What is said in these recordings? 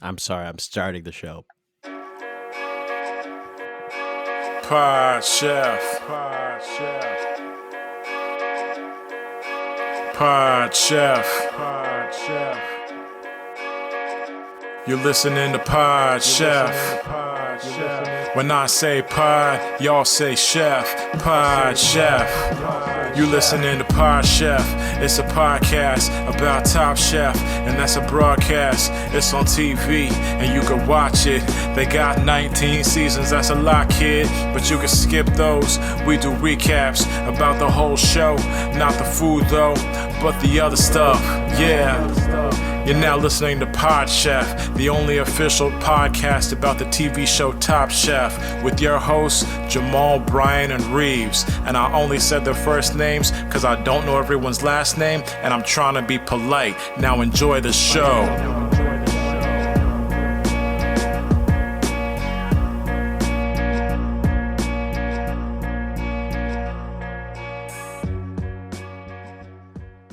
I'm sorry, I'm starting the show. Pod Chef. Pod Chef. Pod Chef. Pod Chef. You're listening to Pod Chef. When I say pod, y'all say chef. Pod Chef. You listening to Pod Chef. It's a podcast about Top Chef, and that's a broadcast. It's on TV, and you can watch it. They got 19 seasons, that's a lot, kid. But you can skip those. We do recaps about the whole show. Not the food, though, but the other stuff. Yeah. You're now listening to Pod Chef, the only official podcast about the TV show Top Chef, with your hosts, Jamal, Brian, and Reeves. And I only said their first names because I don't know everyone's last name, and I'm trying to be polite. Now enjoy the show.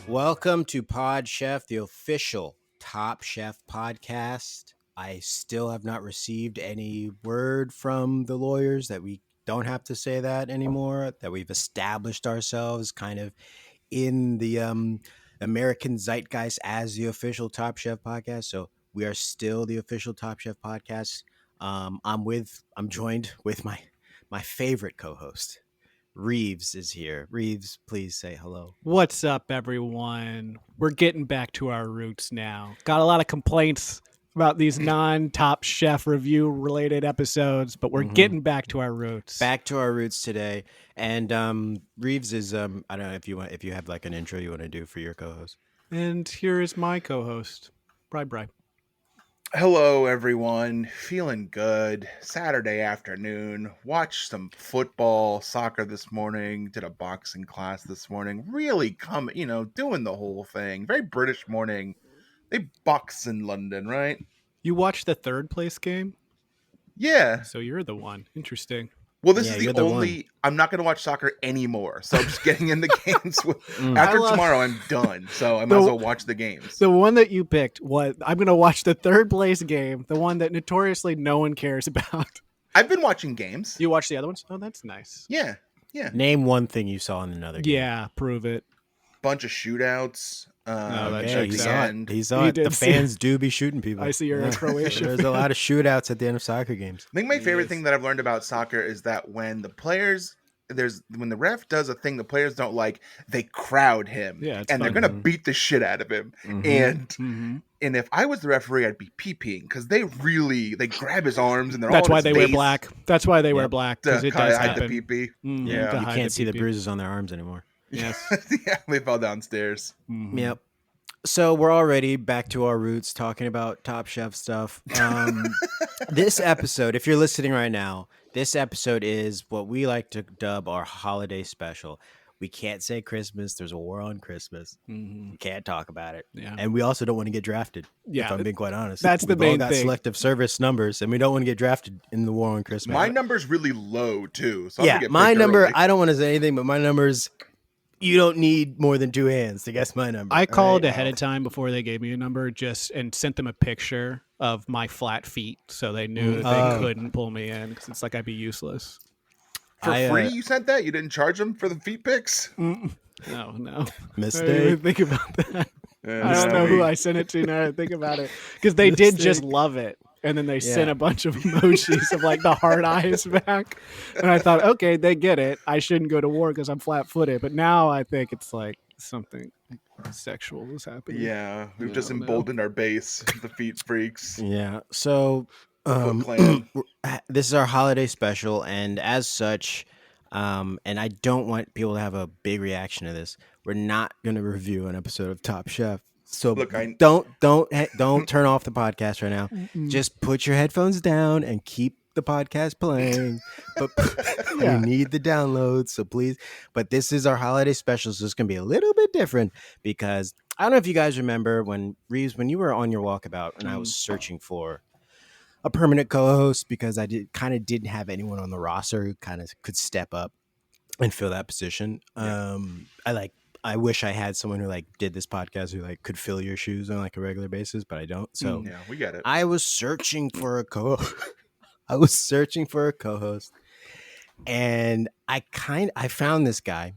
Welcome to Pod Chef, the official Top Chef podcast. I still have not received any word from the lawyers that we don't have to say that anymore, that we've established ourselves kind of in the American zeitgeist as the official Top Chef podcast. So we are still the official Top Chef podcast. I'm joined with my favorite co-host. Reeves is here. Reeves, please say hello. What's up, everyone? We're getting back to our roots now. Got a lot of complaints about these non-Top Chef review related episodes, but we're getting back to our roots. Back to our roots today. And Reeves is I don't know if you have like an intro you want to do for your co-host. And here is my co-host, Bri. Hello, everyone. Feeling good. Saturday afternoon. Watched some football, soccer this morning. Did a boxing class this morning. Really doing the whole thing. Very British morning. They box in London, right? You watched the third place game? Yeah. So you're the one. Interesting. Well, this Yeah, is you're the the only. one. I'm not going to watch soccer anymore. So I'm just getting in the games. After tomorrow, I'm done. So I might as well watch the games. The one that you picked, I'm going to watch the third place game, the one that notoriously no one cares about. I've been watching games. You watch the other ones? Oh, that's nice. Yeah. Name one thing you saw in another game. Yeah, prove it. Bunch of shootouts. Okay, he saw it. He saw You it. The did see fans do be shooting people. I see you're a Croatia There's a lot of shootouts at the end of soccer games. I think my favorite thing that I've learned about soccer is that when the ref does a thing the players don't like, they crowd him, Yeah, and they're gonna beat the shit out of him. And if I was the referee, I'd be peeing because they grab his arms and they're That's all why in they his wear face black. That's why they wear black, because to it does hide the happen. pee-pee. Yeah, You You can't see the pee-pee. bruises on their arms anymore. Yes. Yeah, they fell downstairs. Yep. So we're already back to our roots talking about Top Chef stuff. This episode, if you're listening right now, this episode is what we like to dub our holiday special. We can't say Christmas. There's a war on Christmas. We can't talk about it. Yeah. And we also don't want to get drafted, Yeah, if I'm being quite honest. that's the We've all main got thing. selective service numbers, and we don't want to get drafted in the war on Christmas. My number's really low too. So I'm gonna Yeah, get my picked number, early. I don't want to say anything, but my number's, you don't need more than two hands to guess my number. I called right? ahead of time before they gave me a number, and sent them a picture of my flat feet, so they knew that they couldn't pull me in, because it's like I'd be useless. For I, free. You sent that? You didn't charge them for the feet pics? No. I didn't Mistake. even think about that. I don't know who I sent it to now that I think about it, because they did just love it. And then they sent Yeah. a bunch of emojis of like the heart eyes back. And I thought, okay, they get it. I shouldn't go to war because I'm flat footed. But now I think it's like something sexual is happening. Yeah, we've just No. emboldened our base, the feet freaks. Yeah. So Foot Clan. this is our holiday special, and as such, and I don't want people to have a big reaction to this. We're not going to review an episode of Top Chef. So Look, don't turn off the podcast right now. Just put your headphones down and keep the podcast playing. But we need the downloads, so please. But this is our holiday special, so it's going to be a little bit different because I don't know if you guys remember when Reeves, when you were on your walkabout and I was searching for a permanent co-host because I didn't have anyone on the roster who kind of could step up and fill that position. I wish I had someone who like did this podcast who like could fill your shoes on like a regular basis, but I don't. So Yeah, we get it. I was searching for a I was searching for a co-host, and I found this guy,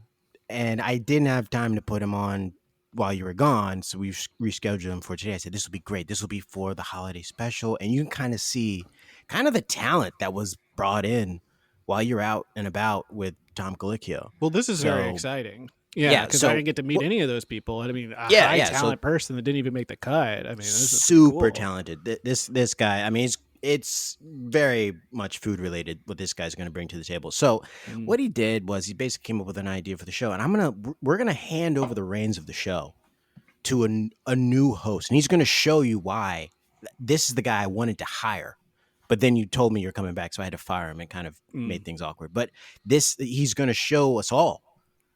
and I didn't have time to put him on while you were gone, so we've rescheduled him for today. I said this will be great. This will be for the holiday special, and you can kind of see kind of the talent that was brought in while you're out and about with Tom Colicchio. Well, this is very So- exciting. Yeah, Yeah, because so- I didn't get to meet any of those people. I mean, a Yeah, high yeah, so- talent person that didn't even make the cut. I mean, this is Super cool. talented. This guy. I mean, it's very much food related what this guy's going to bring to the table. So what he did was he basically came up with an idea for the show, and we're gonna hand over the reins of the show to a new host, and he's going to show you why this is the guy I wanted to hire. But then you told me you're coming back, so I had to fire him and kind of made things awkward. But he's going to show us all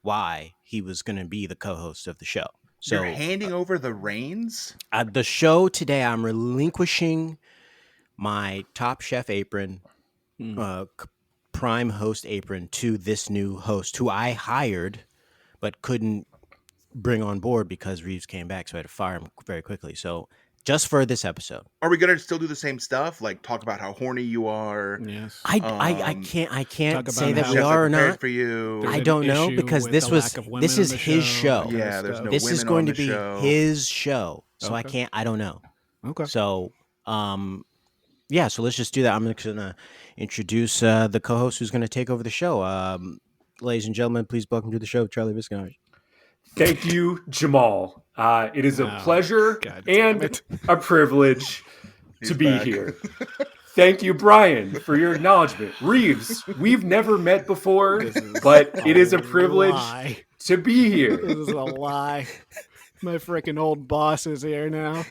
why he was going to be the co-host of the show. So You're handing over the reins? the show today, I'm relinquishing my Top Chef apron, prime host apron to this new host who I hired, but couldn't bring on board because Reeves came back, so I had to fire him very quickly. So just for this episode, Are we gonna still do the same stuff? Like talk about how horny you are? Yes. I talk can't about say that how we chefs are or prepared not. for you. There's I an don't know issue because with this the was lack of women this in is the his show, show. that kind of Yeah, there's stuff. no This is women going on to the be show. his show, so Okay. I don't know. Okay. So, yeah, so let's just do that. I'm just gonna introduce the co-host who's gonna take over the show. Ladies and gentlemen, please welcome to the show, Charlie Visconage. Thank you, Jamal. It is a Oh, pleasure God damn and it. a privilege He's to be back. here. Thank you, Brian, for your acknowledgement. Reeves, we've never met before, but it is a privilege Lie. to be here. This is a lie. My freaking old boss is here now.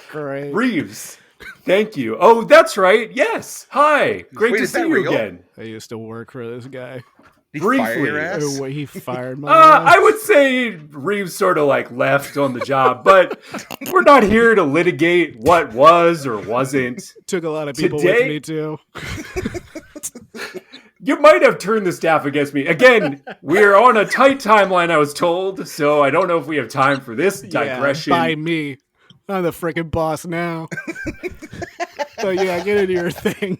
Great. Reeves, thank you. Oh, that's right. Yes. Hi. Great Wait, to is see that you real? again. I used to work for this guy. Did he fire Briefly. your ass? Oh, he fired my ass. I would say Reeves sort of like left on the job, but we're not here to litigate what was or wasn't. Took a lot of people Today- with me too. You might have turned the staff against me. Again, we're on a tight timeline, I was told, so I don't know if we have time for this digression. Yeah, by me. I'm the freaking boss now. So yeah, get into your thing.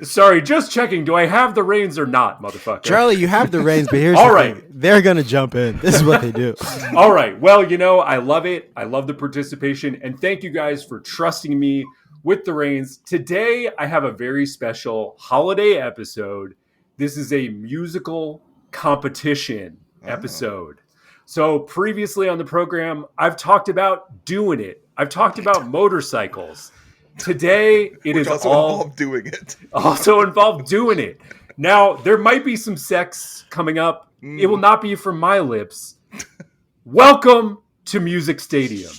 Sorry, just checking. Do I have the reins or not, motherfucker? Charlie, you have the reins, but here's All the right. thing. They're gonna jump in. This is what they do. All right. Well, I love it. I love the participation. And thank you guys for trusting me with the reins. Today, I have a very special holiday episode. This is a musical competition episode. So previously on the program, I've talked about doing it. I've talked about motorcycles. Today, it Which is also all involved doing it. also involved doing it. Now, there might be some sex coming up. It will not be from my lips. Welcome to Music Stadium.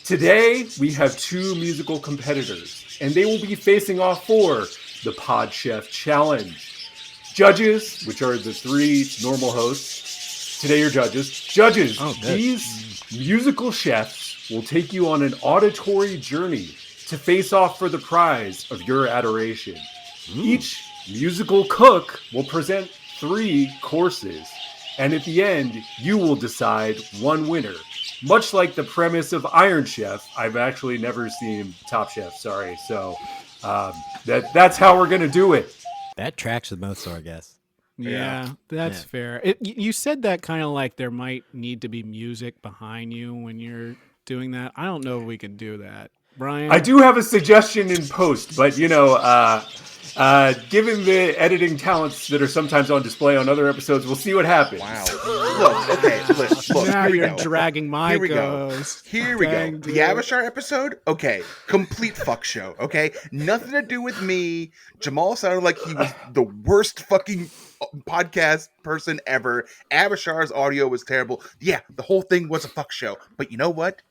Today, we have two musical competitors, and they will be facing off for the Pod Chef Challenge. Judges, which are the three normal hosts. Today, your judges. Judges, Oh, good. these musical chefs will take you on an auditory journey to face off for the prize of your adoration. Each musical cook will present 3 courses, and at the end, you will decide one winner. Much like the premise of Iron Chef, I've actually never seen Top Chef, sorry. So that's how we're going to do it. That tracks with most, I guess. Yeah, that's Yeah. fair. You said that kind of like there might need to be music behind you when you're doing that. I don't know if we can do that. Brian? I do have a suggestion in post, but given the editing talents that are sometimes on display on other episodes, we'll see what happens. Wow. Look, okay, look. Now Here we you're go. dragging my Here we go. co-host. Here we Dang, go. dude. The Avishar episode, okay, complete fuck show, okay? Nothing to do with me. Jamal sounded like he was the worst fucking podcast person ever. Avishar's audio was terrible. Yeah, the whole thing was a fuck show. But you know what?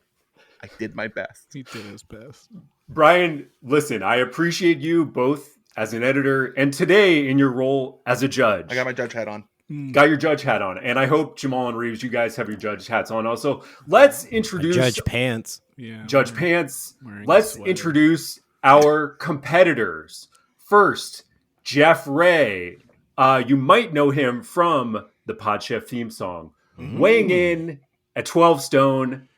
I did my best. He did his best. Brian, listen, I appreciate you both as an editor and today in your role as a judge. I got my judge hat on. Got your judge hat on. And I hope Jamal and Reeves, you guys have your judge hats on also. Let's introduce Judge Pants. Yeah. Judge Pants. Wearing a Let's sweater. introduce our competitors. First, Jeff Ray. You might know him from the Pod Chef theme song. Weighing in at 12 stone,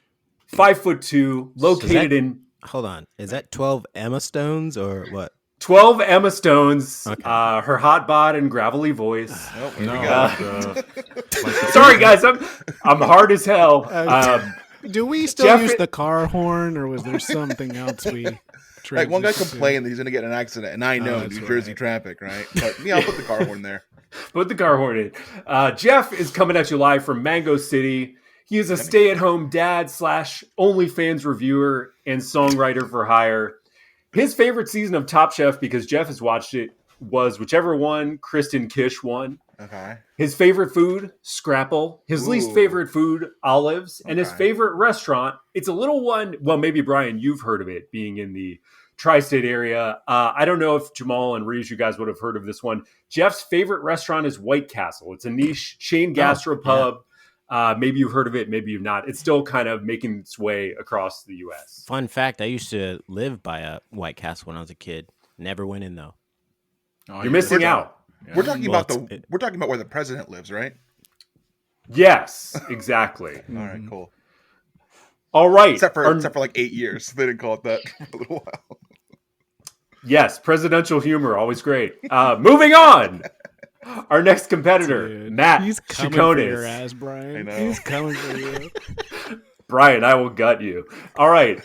5'2", located in... Hold on. Is that 12 Emma Stones or what? 12 Emma Stones, Okay. her hot bod and gravelly voice. Oh, here we No, go. Sorry, guys, I'm hard as hell. Do we still Jeff- use the car horn, or was there something else we... Like one guy transitioned to? complained that he's going to get in an accident, and I know that's New Jersey right. traffic, right? But yeah, I'll put the car horn there. Put the car horn in. Jeff is coming at you live from Mango City. He is a stay-at-home dad / OnlyFans reviewer and songwriter for hire. His favorite season of Top Chef, because Jeff has watched it, was whichever one Kristen Kish won. Okay. His favorite food, Scrapple. His least Ooh. favorite food, olives. And his Okay. favorite restaurant, it's a little one. Well, maybe Brian, you've heard of it, being in the tri-state area. I don't know if Jamal and Reeves, you guys would have heard of this one. Jeff's favorite restaurant is White Castle. It's a niche chain gastropub. Maybe you've heard of it, maybe you've not. It's still kind of making its way across the U.S. Fun fact, I used to live by a White Castle when I was a kid. Never went in, though. Oh, You're missing We're out. We're talking Well, about we're talking about where the president lives, right? Yes, exactly. All right, cool. All right. Except for like 8 years, they didn't call it that for a little while. Yes, presidential humor, always great. Moving on. Our next competitor, Dude, Matt he's coming for your Chaconas. ass, Brian. I know. He's coming for you. Brian, I will gut you. All right.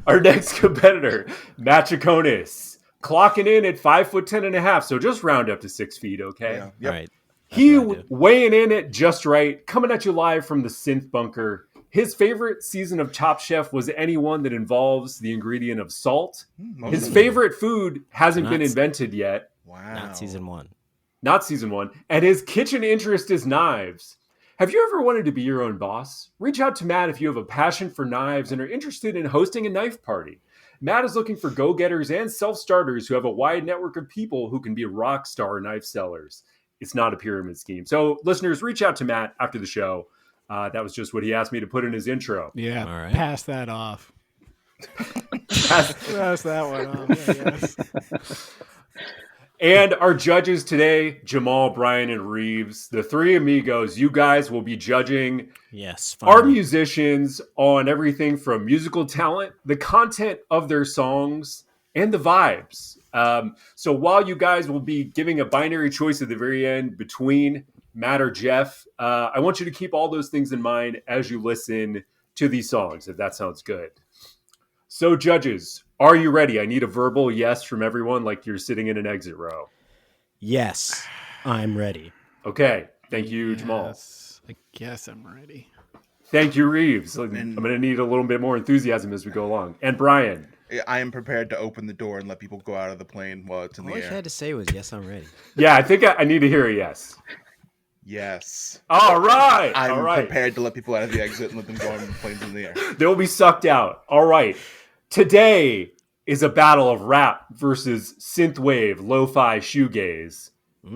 Our next competitor, Matt Chaconas, clocking in at 5'10.5", so just round up to 6 feet, okay? Yeah. All Yep. right. He what I do. weighing in at just right, coming at you live from the Synth Bunker. His favorite season of Top Chef was any one that involves the ingredient of salt. Most His of them. favorite food hasn't been Nuts. invented yet. Wow. Not season 1. Not season 1. And his kitchen interest is knives. Have you ever wanted to be your own boss? Reach out to Matt if you have a passion for knives and are interested in hosting a knife party. Matt is looking for go-getters and self-starters who have a wide network of people who can be rock star knife sellers. It's not a pyramid scheme. So listeners, reach out to Matt after the show. That was just what he asked me to put in his intro. Yeah, All right. pass that off. Pass that one off, I guess. And our judges today, Jamal, Brian, and Reeves, the three amigos, you guys will be judging Yes. our finally. musicians on everything from musical talent, the content of their songs, and the vibes. So while you guys will be giving a binary choice at the very end between Matt or Jeff, I want you to keep all those things in mind as you listen to these songs, if that sounds good. So judges, are you ready? I need a verbal yes from everyone like you're sitting in an exit row. Yes. I'm ready. Okay. Thank you, Jamal. Yes, I guess I'm ready. Thank you, Reeves. I'm going to need a little bit more enthusiasm as we go along. And Brian. I am prepared to open the door and let people go out of the plane while it's in All the I air. had to say was, yes, I'm ready. Yeah, I think I need to hear a yes. Yes. All right. I'm All right. prepared to let people out of the exit and let them go on the planes in the air. They'll be sucked out. All right. Today is a battle of rap versus synthwave, lo-fi shoegaze,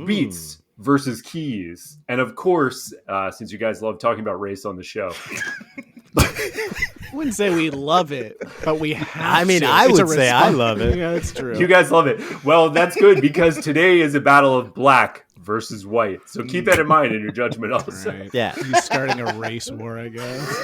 beats versus keys, and of course, since you guys love talking about race on the show, I wouldn't say we love it, but we have I mean, to. I It's a would say I response. love it. Yeah, that's true. you guys love it. Well, that's good because today is a battle of black versus white. So keep that in mind in your judgment also. Right. Yeah. He's starting a race war, I guess.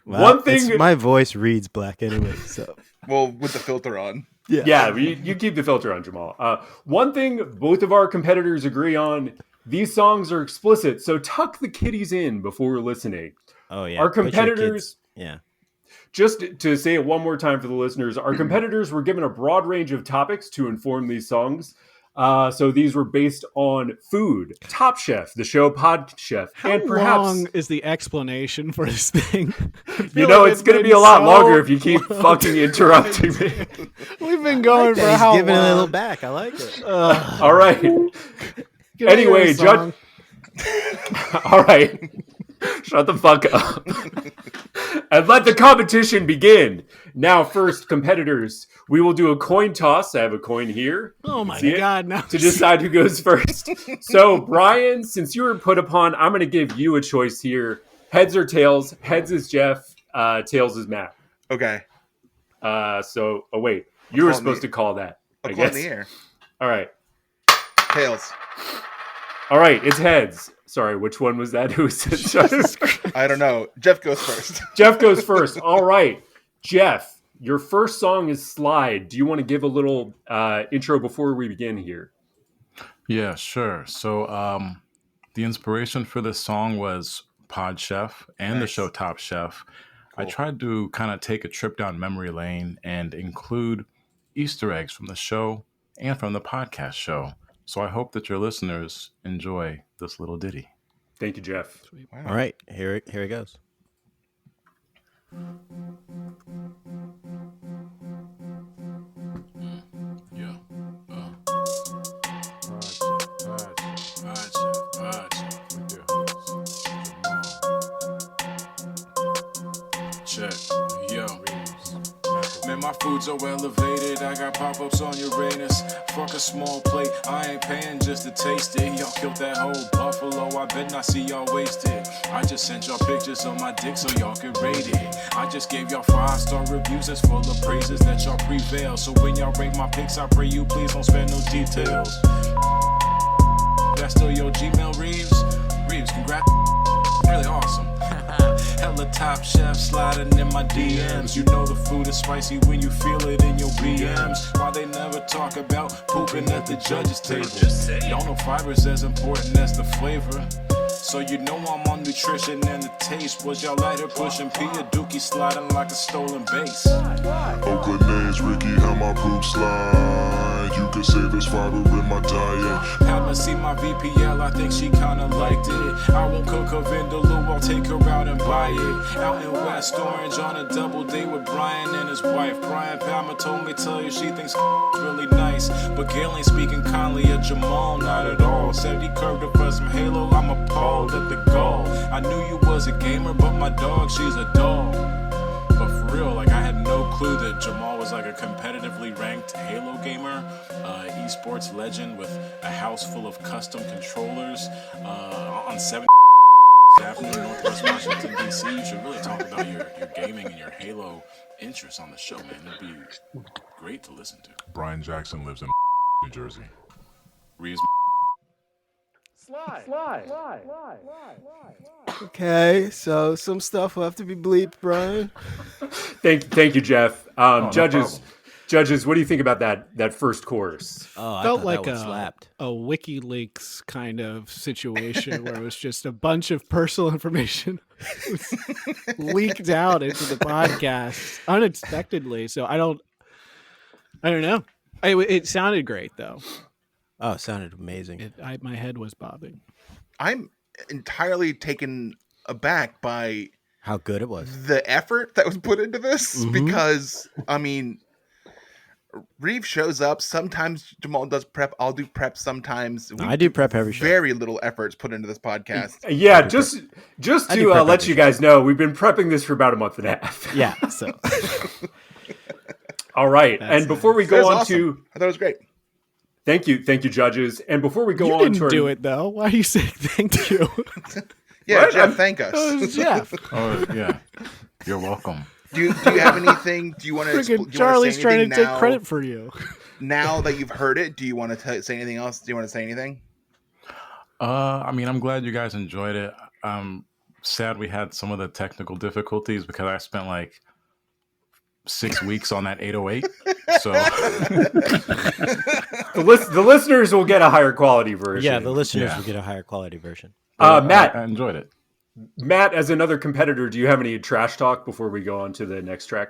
Well, One thing- my voice reads black anyway, so. Well, with the filter on. Yeah, you keep the filter on, Jamal. One thing both of our competitors agree on, these songs are explicit, so tuck the kiddies in before listening. Oh, yeah. Our Put your competitors, kids- Yeah. just to say it one more time for the listeners, our competitors were given a broad range of topics to inform these songs. So these were based on food, Top Chef, the show Pod Chef, How and perhaps... long is the explanation for this thing? You know, it's going to be a lot longer if you keep fucking interrupting me. We've been going for He's how giving long? it a little back. I like it. All right. Can I Anyway, hear a song? All right. Shut the fuck up. And let the competition begin. Now, first, competitors, we will do a coin toss. I have a coin here. Oh my See it? God! No. To decide who goes first. So, Brian, since you were put upon, I'm going to give you a choice here. Heads or tails? Heads is Jeff. Tails is Matt. Okay. Wait. You were call supposed the- to call that, I I'll call in guess. the air. All right. Tails. All right. It's heads. Sorry, which one was that? Who said sorry? I don't know. Jeff goes first. Jeff goes first. All right. Jeff, your first song is Slide. Do you want to give a little intro before we begin here? Yeah, sure. So the inspiration for this song was Pod Chef and the show Top Chef. I tried to kind of take a trip down memory lane and include Easter eggs from the show and from the podcast show. So I hope that your listeners enjoy this little ditty. Thank you, Jeff. Wow. All right, here it goes. Yeah. Check. Yo. Man, my food's so elevated. I got pop-ups on Uranus. Fuck a small plate. I ain't paying just to taste it. Y'all killed that whole buffalo. I bet not see y'all wasted. I just sent y'all pictures of my dick so y'all can rate it. I just gave y'all 5-star reviews that's full of praises that y'all prevail. So when y'all rate my pics, I pray you please don't spare no details. That's still your Gmail, Reeves? Reeves, congrats. Really awesome. Hella Top Chef sliding in my DMs. You know the food is spicy when you feel it in your BMs. Why they never talk about pooping at the judge's table? Y'all know fiber's as important as the flavor. So you know I'm on nutrition and the taste. Was y'all lighter pushing P, a dookie sliding like a stolen base? Oakland names, Ricky, how my poop slide. You can say there's fiber in my diet. Padma see my VPL, I think she kinda liked it. I won't cook her vindaloo, I'll take her out and buy it. Out in West Orange on a double date with Brian and his wife. Brian Padma told me tell you she thinks really nice. But Gail ain't speaking kindly of Jamal, not at all. Said he curved her for some Halo, I'm appalled at the gall. I knew you was a gamer, but my dog, she's a doll. But for real, like I had no clue that Jamal was like a competitively ranked Halo gamer, esports legend with a house full of custom controllers on 7th Avenue, Northwest Washington, D.C. You should really talk about your gaming and your Halo interests on the show, man. It'd be great to listen to. Brian Jackson lives in New Jersey. Reeves. Slide. Okay, so some stuff will have to be bleeped, Brian. Thank you, Jeff. No Judges, what do you think about that first chorus? Oh, I Felt thought like that one slapped. a WikiLeaks kind of situation where it was just a bunch of personal information was leaked out into the podcast unexpectedly. So I don't know. It sounded great though. Oh, it sounded amazing. My head was bobbing. I'm entirely taken aback by How good it was. the effort that was put into this because, I mean, Reeve shows up. Sometimes Jamal does prep. I'll do prep sometimes. I do prep every show. Very little efforts put into this podcast. Yeah, just I do to prep let every you show. guys know, we've been prepping this for about a month and a half. Yeah, so All right, That's and before we That was go on awesome. to I thought it was great. thank you, judges, and before we go You on didn't to our, do it though. Why are you saying thank you? Yeah, What? Jeff, thank us. Jeff. Oh, yeah. You're welcome. Do you have anything? Do you want to? Freaking Charlie's trying to take credit for you. Now that you've heard it, do you want to say anything else? Do you want to say anything? I mean, I'm glad you guys enjoyed it. Sad we had some of the technical difficulties because I spent like 6 weeks on that 808. So the listeners will get a higher quality version. yeah, the listeners Yeah. will get a higher quality version. Matt, I enjoyed it. Matt, as another competitor, do you have any trash talk before we go on to the next track?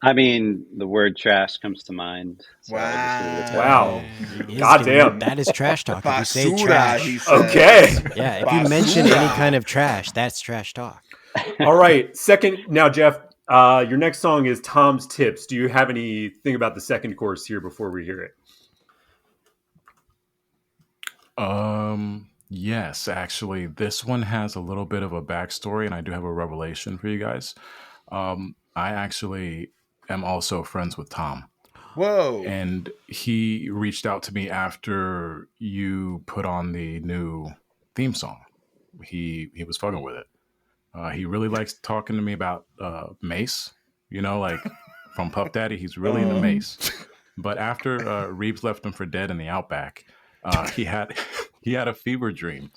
I mean, the word trash comes to mind. So I'll just leave it at that. Wow. He is Goddamn. giving- that is trash talk. If you say Basura, trash, he says. Okay. yeah, if you mention any Basura. kind of trash, that's trash talk. All right. Second, now, Jeff, your next song is Tom's Tips. Do you have anything about the second chorus here before we hear it? Yes, actually, this one has a little bit of a backstory, and I do have a revelation for you guys. I actually am also friends with Tom, Whoa. and he reached out to me after you put on the new theme song. He was fucking with it. He really likes talking to me about Mace, you know, like from Puff Daddy. He's really into Mace. But after Reeves left him for dead in the Outback, he had a fever dream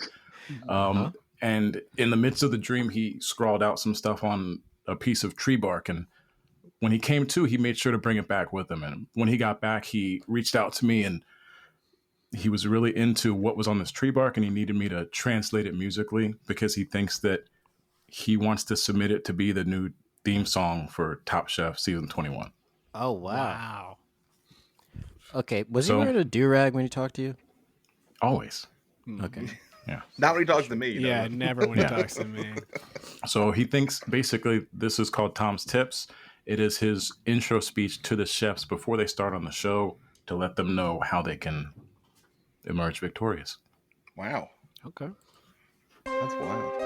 And in the midst of the dream, he scrawled out some stuff on a piece of tree bark. And when he came to, he made sure to bring it back with him. And when he got back, he reached out to me, and he was really into what was on this tree bark, and he needed me to translate it musically because he thinks that he wants to submit it to be the new theme song for Top Chef season 21. Oh, wow. Wow. Okay. Was So- he wearing a do-rag when he talked to you? Always. Okay. Yeah. Not when he talks to me. You know? Yeah, never when he Yeah. talks to me. So he thinks basically this is called Tom's Tips. It is his intro speech to the chefs before they start on the show to let them know how they can emerge victorious. Wow. Okay. That's wild.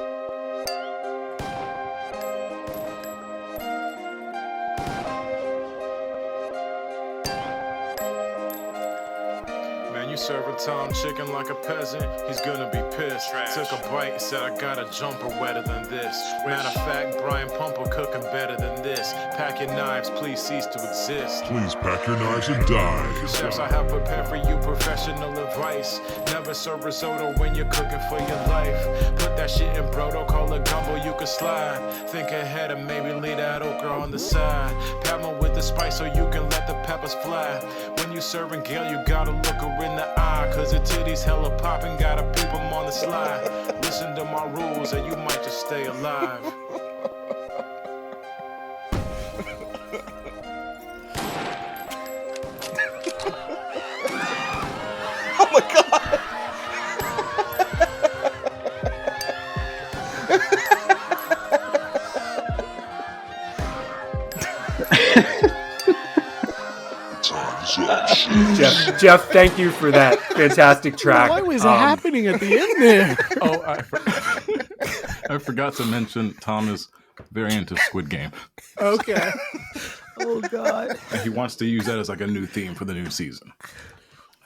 Man, you serving Tom chicken like a peasant, he's gonna be pissed. Took a bite, said I got a jumper wetter than this. Matter of fact, Brian Pumper cooking better than this. Pack your knives, please cease to exist. Please pack your knives and die. Chefs, I have prepared for you professional advice. Never serve risotto when you're cooking for your life. Put that shit in brodo, call it gumbo, you can slide. Think ahead and maybe leave that okra on the side. Pepper with the spice so you can let the peppers fly. When you serving Gail, you gotta look her in the eye, cause her titties hella poppin', gotta peep 'em on the slide. Listen to my rules and you might just stay alive. Oh my god! Time's up, Jeff, thank you for that fantastic track. What was happening at the end there? Oh, I forgot to mention Tom is very into Squid Game. Okay. Oh, God. And he wants to use that as like a new theme for the new season.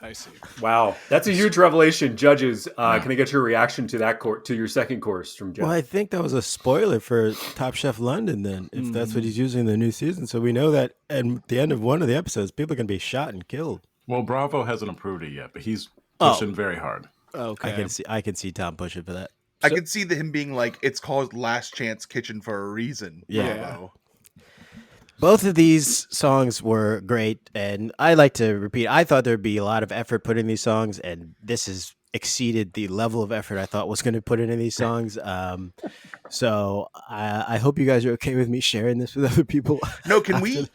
I see. Wow, that's a huge revelation. Judges, can I get your reaction to that to your second course from Jeff? Well, I think that was a spoiler for Top Chef London then, if that's what he's using in the new season. So we know that at the end of one of the episodes, people are going to be shot and killed. Well, Bravo hasn't approved it yet, but he's pushing very hard. Okay. I can see Tom pushing for that. I could see him being like, it's called Last Chance Kitchen for a reason. Yeah. Bravo. Both of these songs were great, and I like to repeat, I thought there'd be a lot of effort put in these songs, and this has exceeded the level of effort I thought was going to put into these songs. So I hope you guys are okay with me sharing this with other people. No, can we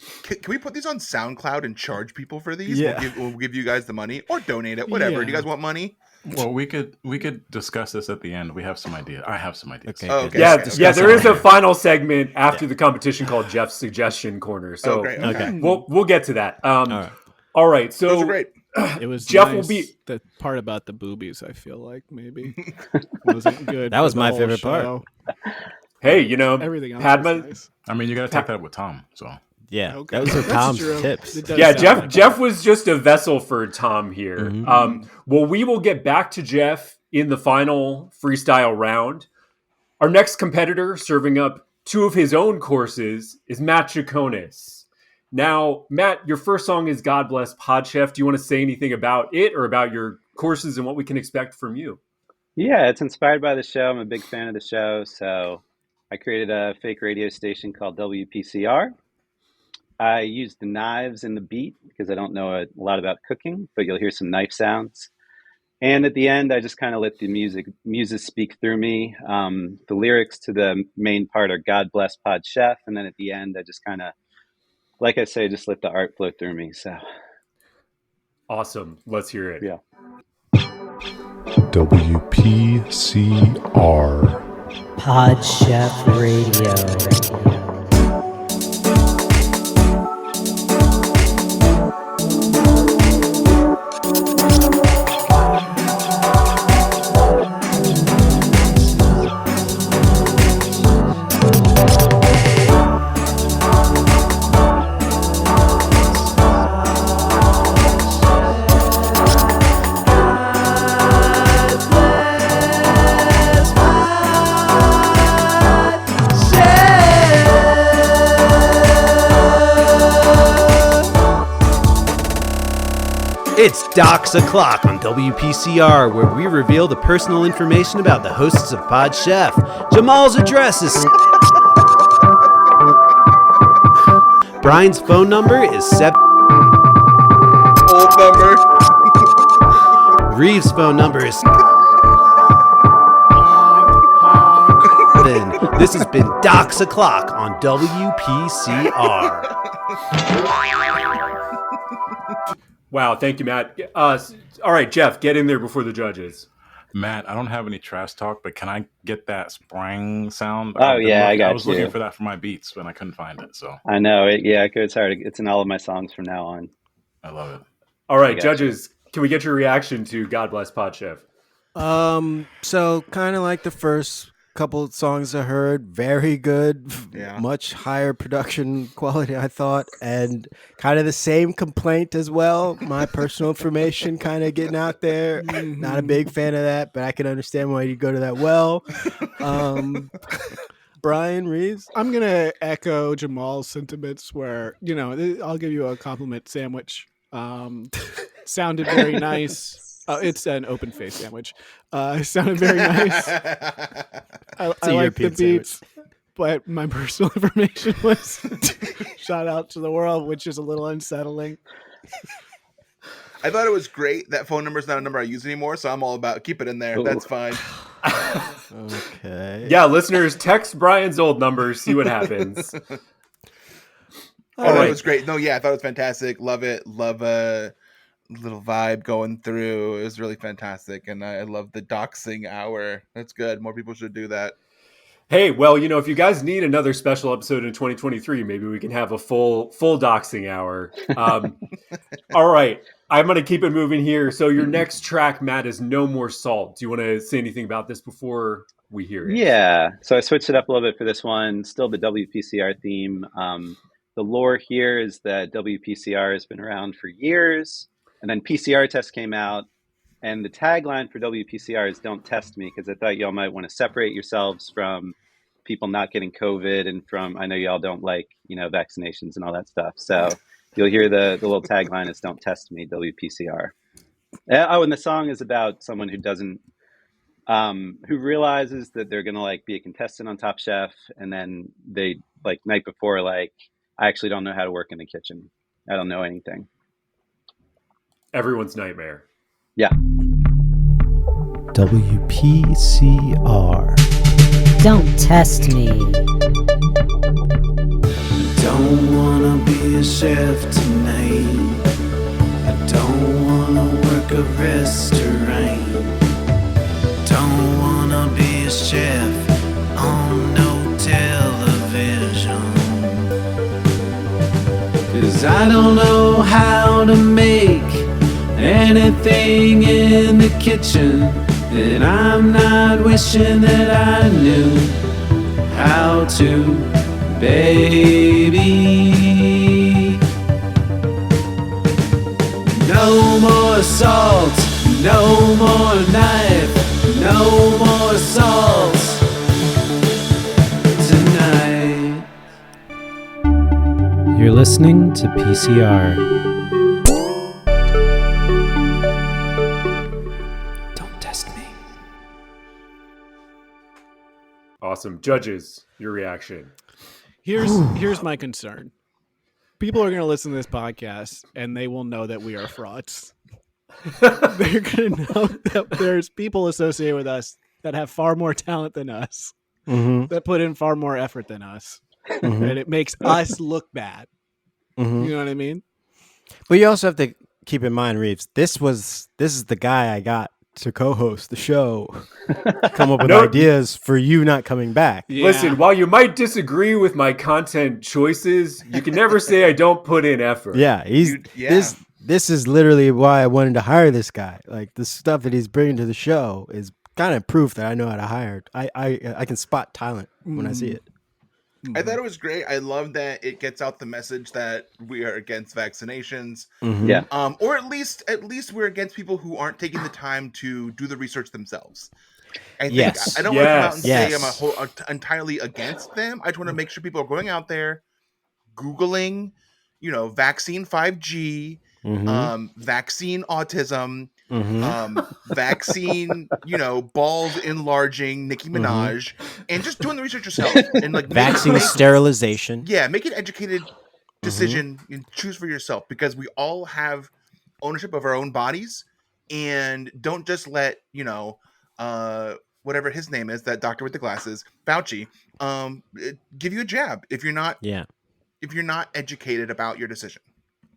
put these on SoundCloud and charge people for these? Yeah. We'll give you guys the money or donate it, whatever. Yeah. Do you guys want money? Well, we could discuss this at the end. We have some ideas. I have some ideas. Okay. Oh, good. okay. Yeah, there is a final segment after the competition called Jeff's Suggestion Corner. So Oh, great. Okay. we'll get to that. right. All right. So Those are great. It was Jeff nice. will be- The part about the boobies, I feel like maybe wasn't good. That was for the my whole favorite part. show. hey, Everything else Padma, was nice. I mean, you got to take that with Tom. So Yeah, Okay. that was for That's Tom's true. tips. It does yeah, sound like Jeff was just a vessel for Tom here. Mhm. Well, we will get back to Jeff in the final freestyle round. Our next competitor, serving up two of his own courses, is Matt Chaconas. Now, Matt, your first song is God Bless Pod Chef. Do you want to say anything about it or about your courses and what we can expect from you? Yeah, it's inspired by the show. I'm a big fan of the show. So I created a fake radio station called WPCR. I used the knives in the beat because I don't know a lot about cooking, but you'll hear some knife sounds. And at the end, I just kind of let the music speak through me. The lyrics to the main part are God Bless Pod Chef. And then at the end, I just kind of, like I say, just let the art flow through me. So Awesome. Let's hear it. Yeah. WPCR. Pod Chef Radio. It's Docs O'Clock on WPCR, where we reveal the personal information about the hosts of Pod Chef. Jamal's address is... Brian's phone number is 7... Old number. Reeves' phone number is... This has been Docs O'Clock on WPCR. Wow, thank you, Matt. All right, Jeff, get in there before the judges. Matt, I don't have any trash talk, but can I get that spring sound? Oh, yeah, I got I was you. looking for that for my beats, but I couldn't find it. So I know it. Yeah, it's hard. It's in all of my songs from now on. I love it. All right, got judges, can we get your reaction to God Bless Pod Chef? So kind of like the first couple of songs I heard, very good, Yeah. much higher production quality, I thought, and kind of the same complaint as well. My personal information kind of getting out there. Not a big fan of that, but I can understand why you go to that well. Brian Reeves? I'm going to echo Jamal's sentiments where, I'll give you a compliment sandwich. Sounded very nice. It's an open face sandwich. Sounded very nice. I like the beats, but my personal information was shot out to the world, which is a little unsettling. I thought it was great. That phone number is not a number I use anymore, so I'm all about keep it in there. Ooh. That's fine. Okay. Yeah, listeners, text Brian's old number, see what happens. All right. It was great. No, yeah, I thought it was fantastic. Love it. Love a little vibe going through. It was really fantastic, and I love the doxing hour. That's good. More people should do that. Hey, well, if you guys need another special episode in 2023, maybe we can have a full doxing hour. All right, I'm going to keep it moving here. So your next track, Matt, is No More Salt. Do you want to say anything about this before we hear it? Yeah, so I switched it up a little bit for this one. Still the WPCR theme. The lore here is that WPCR has been around for years, and then PCR test came out. And the tagline for WPCR is "Don't test me," because I thought y'all might want to separate yourselves from people not getting COVID and from, I know y'all don't like, vaccinations and all that stuff. So you'll hear the little tagline is "Don't test me, WPCR." Oh, and the song is about someone who doesn't, who realizes that they're going to be a contestant on Top Chef. And then they night before, I actually don't know how to work in the kitchen. I don't know anything. Everyone's nightmare. Yeah. WPCR. Don't test me. Don't wanna be a chef tonight. I don't wanna work a restaurant. Don't wanna be a chef on no television. 'Cause I don't know how to make anything in the kitchen, and I'm not wishing that I knew how to, baby. No more salt, no more knife, no more salt tonight. You're listening to PCR. Awesome. Judges, your reaction. Here's my concern. People are going to listen to this podcast and they will know that we are frauds. They're going to know that there's people associated with us that have far more talent than us, that put in far more effort than us, and it makes us look bad. You know what I mean? But you also have to keep in mind, Reeves, this is the guy I got to co-host the show, come up with ideas for you not coming back. Yeah. Listen, while you might disagree with my content choices, you can never say I don't put in effort. Yeah, this is literally why I wanted to hire this guy. Like, the stuff that he's bringing to the show is kind of proof that I know how to hire. I can spot talent when I see it. I thought it was great. I love that it gets out the message that we are against vaccinations. Yeah. Or at least we're against people who aren't taking the time to do the research themselves. I think I don't want to come out and say I'm entirely against them. I just want to make sure people are going out there, Googling, vaccine 5G, vaccine autism, Mm-hmm. vaccine, balls enlarging, Nicki Minaj, and just doing the research yourself and like Vaccine sterilization. make an educated decision and choose for yourself, because we all have ownership of our own bodies, and don't just let whatever his name is, that doctor with the glasses, Fauci, give you a jab if you're not Yeah. educated about your decision.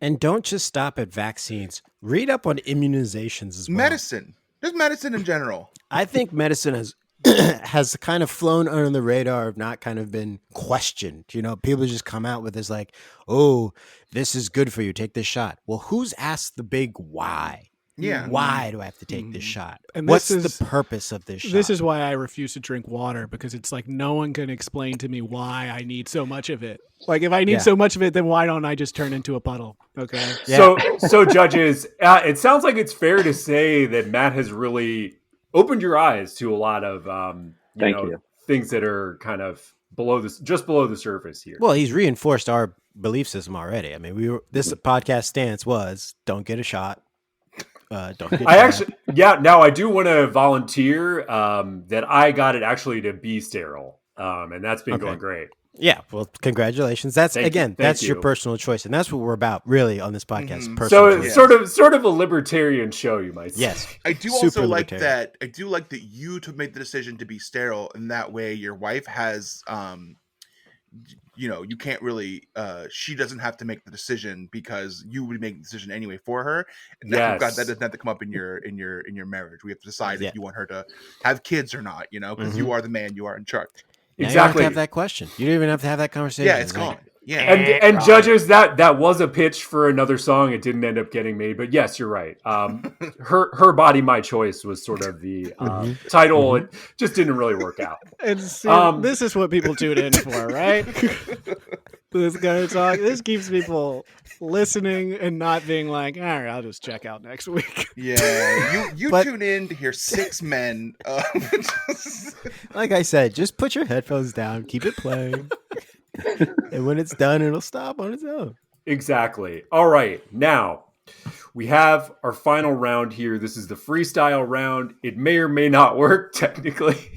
And don't just stop at vaccines. Read up on immunizations as well. Medicine. Just medicine in general. I think medicine has has kind of flown under the radar of not kind of been questioned. People just come out with this like, oh, this is good for you. Take this shot. Well, who's asked the big why? Yeah. Why do I have to take this shot? And what's this is the purpose of this shot? This is why I refuse to drink water, because it's like no one can explain to me why I need so much of it. Like if I need so much of it, then why don't I just turn into a puddle? Okay. So judges, it sounds like it's fair to say that Matt has really opened your eyes to a lot of things that are kind of just below the surface here. Well, he's reinforced our belief system already. I mean, this podcast stance was don't get a shot. Don't get now I do want to volunteer that I got it actually to be sterile, and that's been going great. Yeah, well, congratulations. That's your personal choice, and that's what we're about, really, on this podcast. So it's sort of a libertarian show, you might say. Yes, I do also like that. I do like that you made the decision to be sterile, and that way your wife has, you can't really. She doesn't have to make the decision because you would make the decision anyway for her. And that doesn't have to come up in your marriage. We have to decide if you want her to have kids or not. Because you are the man, you are in charge. Now exactly. You don't have to have that question. You don't even have to have that conversation. Yeah, it's gone. Yeah. And judges, that was a pitch for another song. It didn't end up getting made, but yes, you're right. Her body, my choice was sort of the title. It just didn't really work out. And see, this is what people tune in for, right? This kind of talk. This keeps people listening and not being like, all right, I'll just check out next week. Yeah, you tune in to hear six men. Like I said, just put your headphones down, keep it playing, and when it's done, it'll stop on its own. Exactly. All right, now we have our final round here. This is the freestyle round. It may or may not work technically,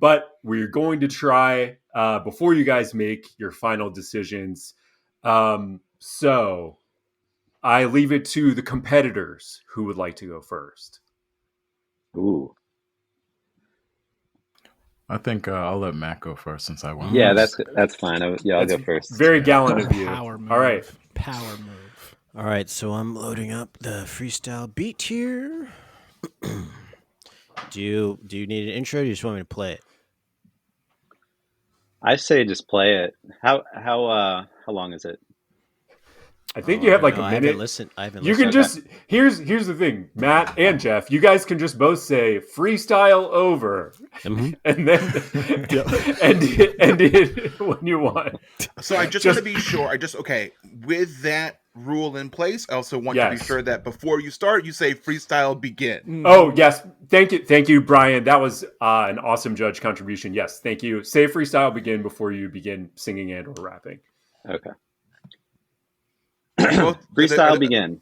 but we're going to try before you guys make your final decisions. So I leave it to the competitors who would like to go first. Ooh. I think I'll let Matt go first since I won. Yeah, that's fine. I'll go first. Very gallant of you. Power move. All right. Power move. All right, so I'm loading up the freestyle beat here. Do you need an intro? Or do you just want me to play it? I say just play it. How long is it? I think you have like a minute. I haven't listened. You can just here's the thing, Matt and Jeff. You guys can just both say freestyle over, and then end it when you want. So I just want to be sure. With that rule in place, I also want to be sure that before you start, you say freestyle begin. Oh yes, thank you, Brian. That was an awesome judge contribution. Yes, thank you. Say freestyle begin before you begin singing and or rapping. Okay. Freestyle begin.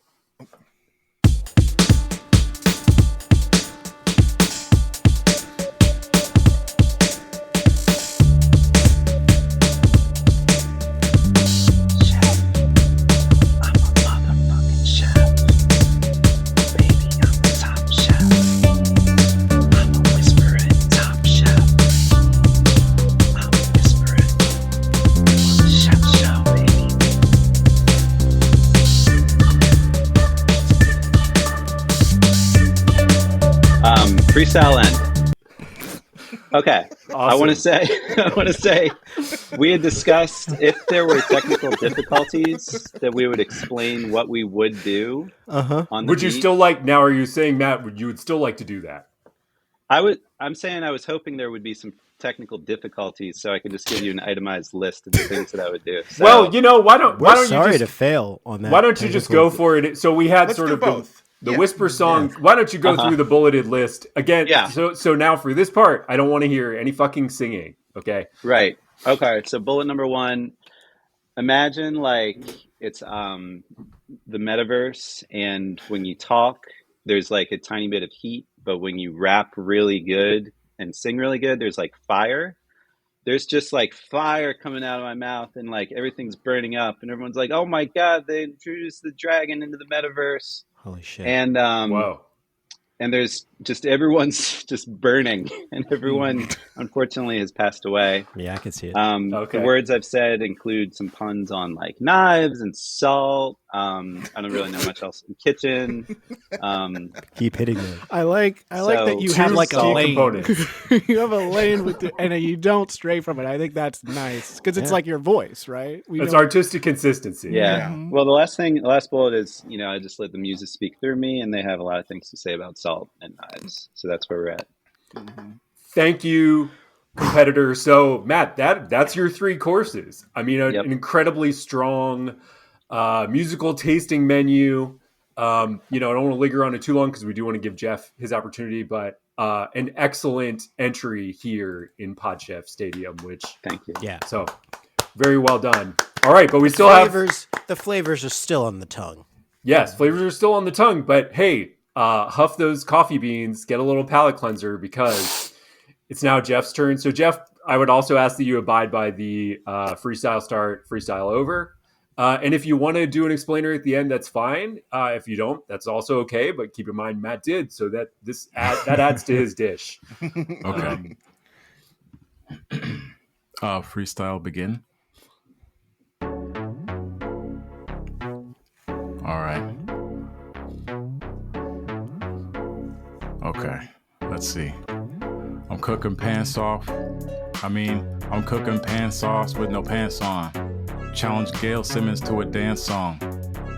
Freestyle end. Okay. Awesome. I want to say we had discussed if there were technical difficulties that we would explain what we would do. On the would you beat. still like, now are you saying, Matt, you would still like to do that? I'm saying I was hoping there would be some technical difficulties so I could just give you an itemized list of the things that I would do. So, well, why don't you to fail on that. Why don't you just go for it? So we had sort of both. The whisper song. Yeah. Why don't you go through the bulleted list again? Yeah. So now for this part, I don't want to hear any fucking singing. Okay. Right. Okay. So bullet number 1. Imagine like it's the metaverse, and when you talk, there's like a tiny bit of heat, but when you rap really good and sing really good, there's like fire. There's just like fire coming out of my mouth, and like everything's burning up, and everyone's like, "Oh my God, they introduced the dragon into the metaverse." Holy shit. And Whoa. and there's just everyone's just burning, and everyone unfortunately has passed away. Yeah, I can see it. Okay. The words I've said include some puns on like knives and salt. I don't really know much else. Kitchen. Keep hitting me. I like that you So, have like a key lane. components. You have a lane with and you don't stray from it. I think that's nice because it's Yeah. like your voice, right? We It's don't- artistic consistency. Yeah. Mhm. Well, the last bullet is, I just let the muses speak through me, and they have a lot of things to say about salt and knives. So that's where we're at. Thank you, competitor. So, Matt, that's your 3 courses. I mean, Yep. an incredibly strong musical tasting menu. I don't want to linger on it too long because we do want to give Jeff his opportunity, but an excellent entry here in Podchef Stadium, which, Thank you. Yeah. so very well done. All right, but we still have, The flavors are still on the tongue. yes, flavors are still on the tongue, but hey, huff those coffee beans, get a little palate cleanser because it's now Jeff's turn. So Jeff, I would also ask that you abide by the freestyle start, freestyle over. And if you want to do an explainer at the end, that's fine. If you don't, that's also okay. But keep in mind, Matt did, so that that adds to his dish. Okay. Freestyle begin. All right. Okay. Let's see. I'm cooking pan sauce. I'm cooking pan sauce with no pants on. Challenge Gail Simmons to a dance song.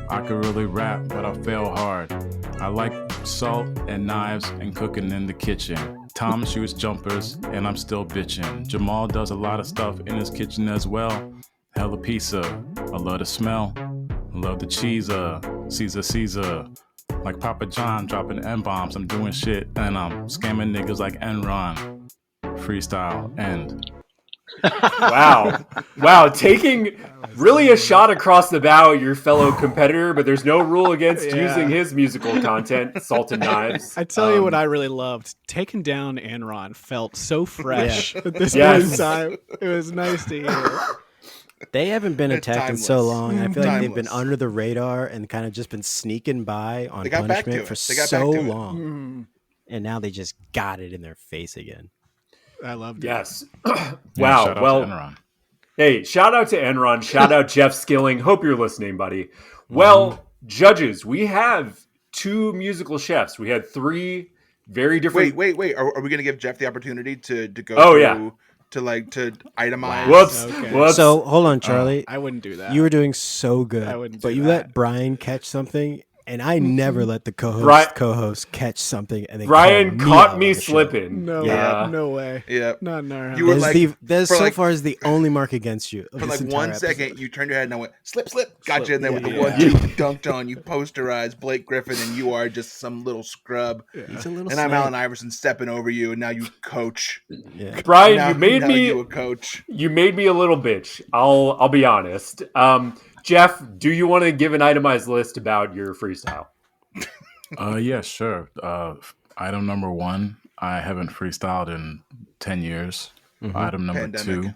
I could really rap, but I fail hard. I like salt and knives and cooking in the kitchen. Tom shoots jumpers and I'm still bitching. Jamal does a lot of stuff in his kitchen as well. Hella pizza. I love the smell. I love the cheese. Caesar. Like Papa John dropping N-bombs. I'm doing shit and I'm scamming niggas like Enron. Freestyle end. Wow, taking really a shot across the bow at your fellow competitor, but there's no rule against using his musical content, salt and knives. I tell you what I really loved. Taking down Enron felt so fresh at this Yes. point in time. It was nice to hear. They haven't been They're attacked in so timeless. long. I feel like they've been Timeless. under the radar and kind of just been sneaking by on They got back to punishment it. for They got so back to it. long. Mm, And now they just got it in their face again. I loved it. Yes. Yeah, Wow. shout out Well, to Enron. hey, shout out to Enron. Shout out Jeff Skilling. Hope you're listening, buddy. Well, judges, we have 2 musical chefs. We had 3 very different. Wait. Are we going to give Jeff the opportunity to go Oh, through, yeah. to itemize? Whoops. Okay. Whoops. So hold on, Charlie. I wouldn't do that. You were doing so good, I wouldn't but do you that. let Brian catch something, and I never let the Bri- co-host catch something. And then Brian call caught out me on the show. slipping. no, Yeah. no way. Yeah. Not in our house. You were That's like- that's for so like- far is the only mark against you. of For this like entire 1 second, episode. you turned your head and I went, slip, gotcha. And then with the Yeah. 1-2 dunked on, you posterized Blake Griffin, and you are just some little scrub. He's a little And I'm snake. Allen Iverson stepping over you, and now you coach. Yeah. Brian, now, you made now me you a coach. you made me a little bitch. I'll be honest. Jeff, do you want to give an itemized list about your freestyle? Yeah, sure. Item number 1, I haven't freestyled in 10 years. Item number Pandemic.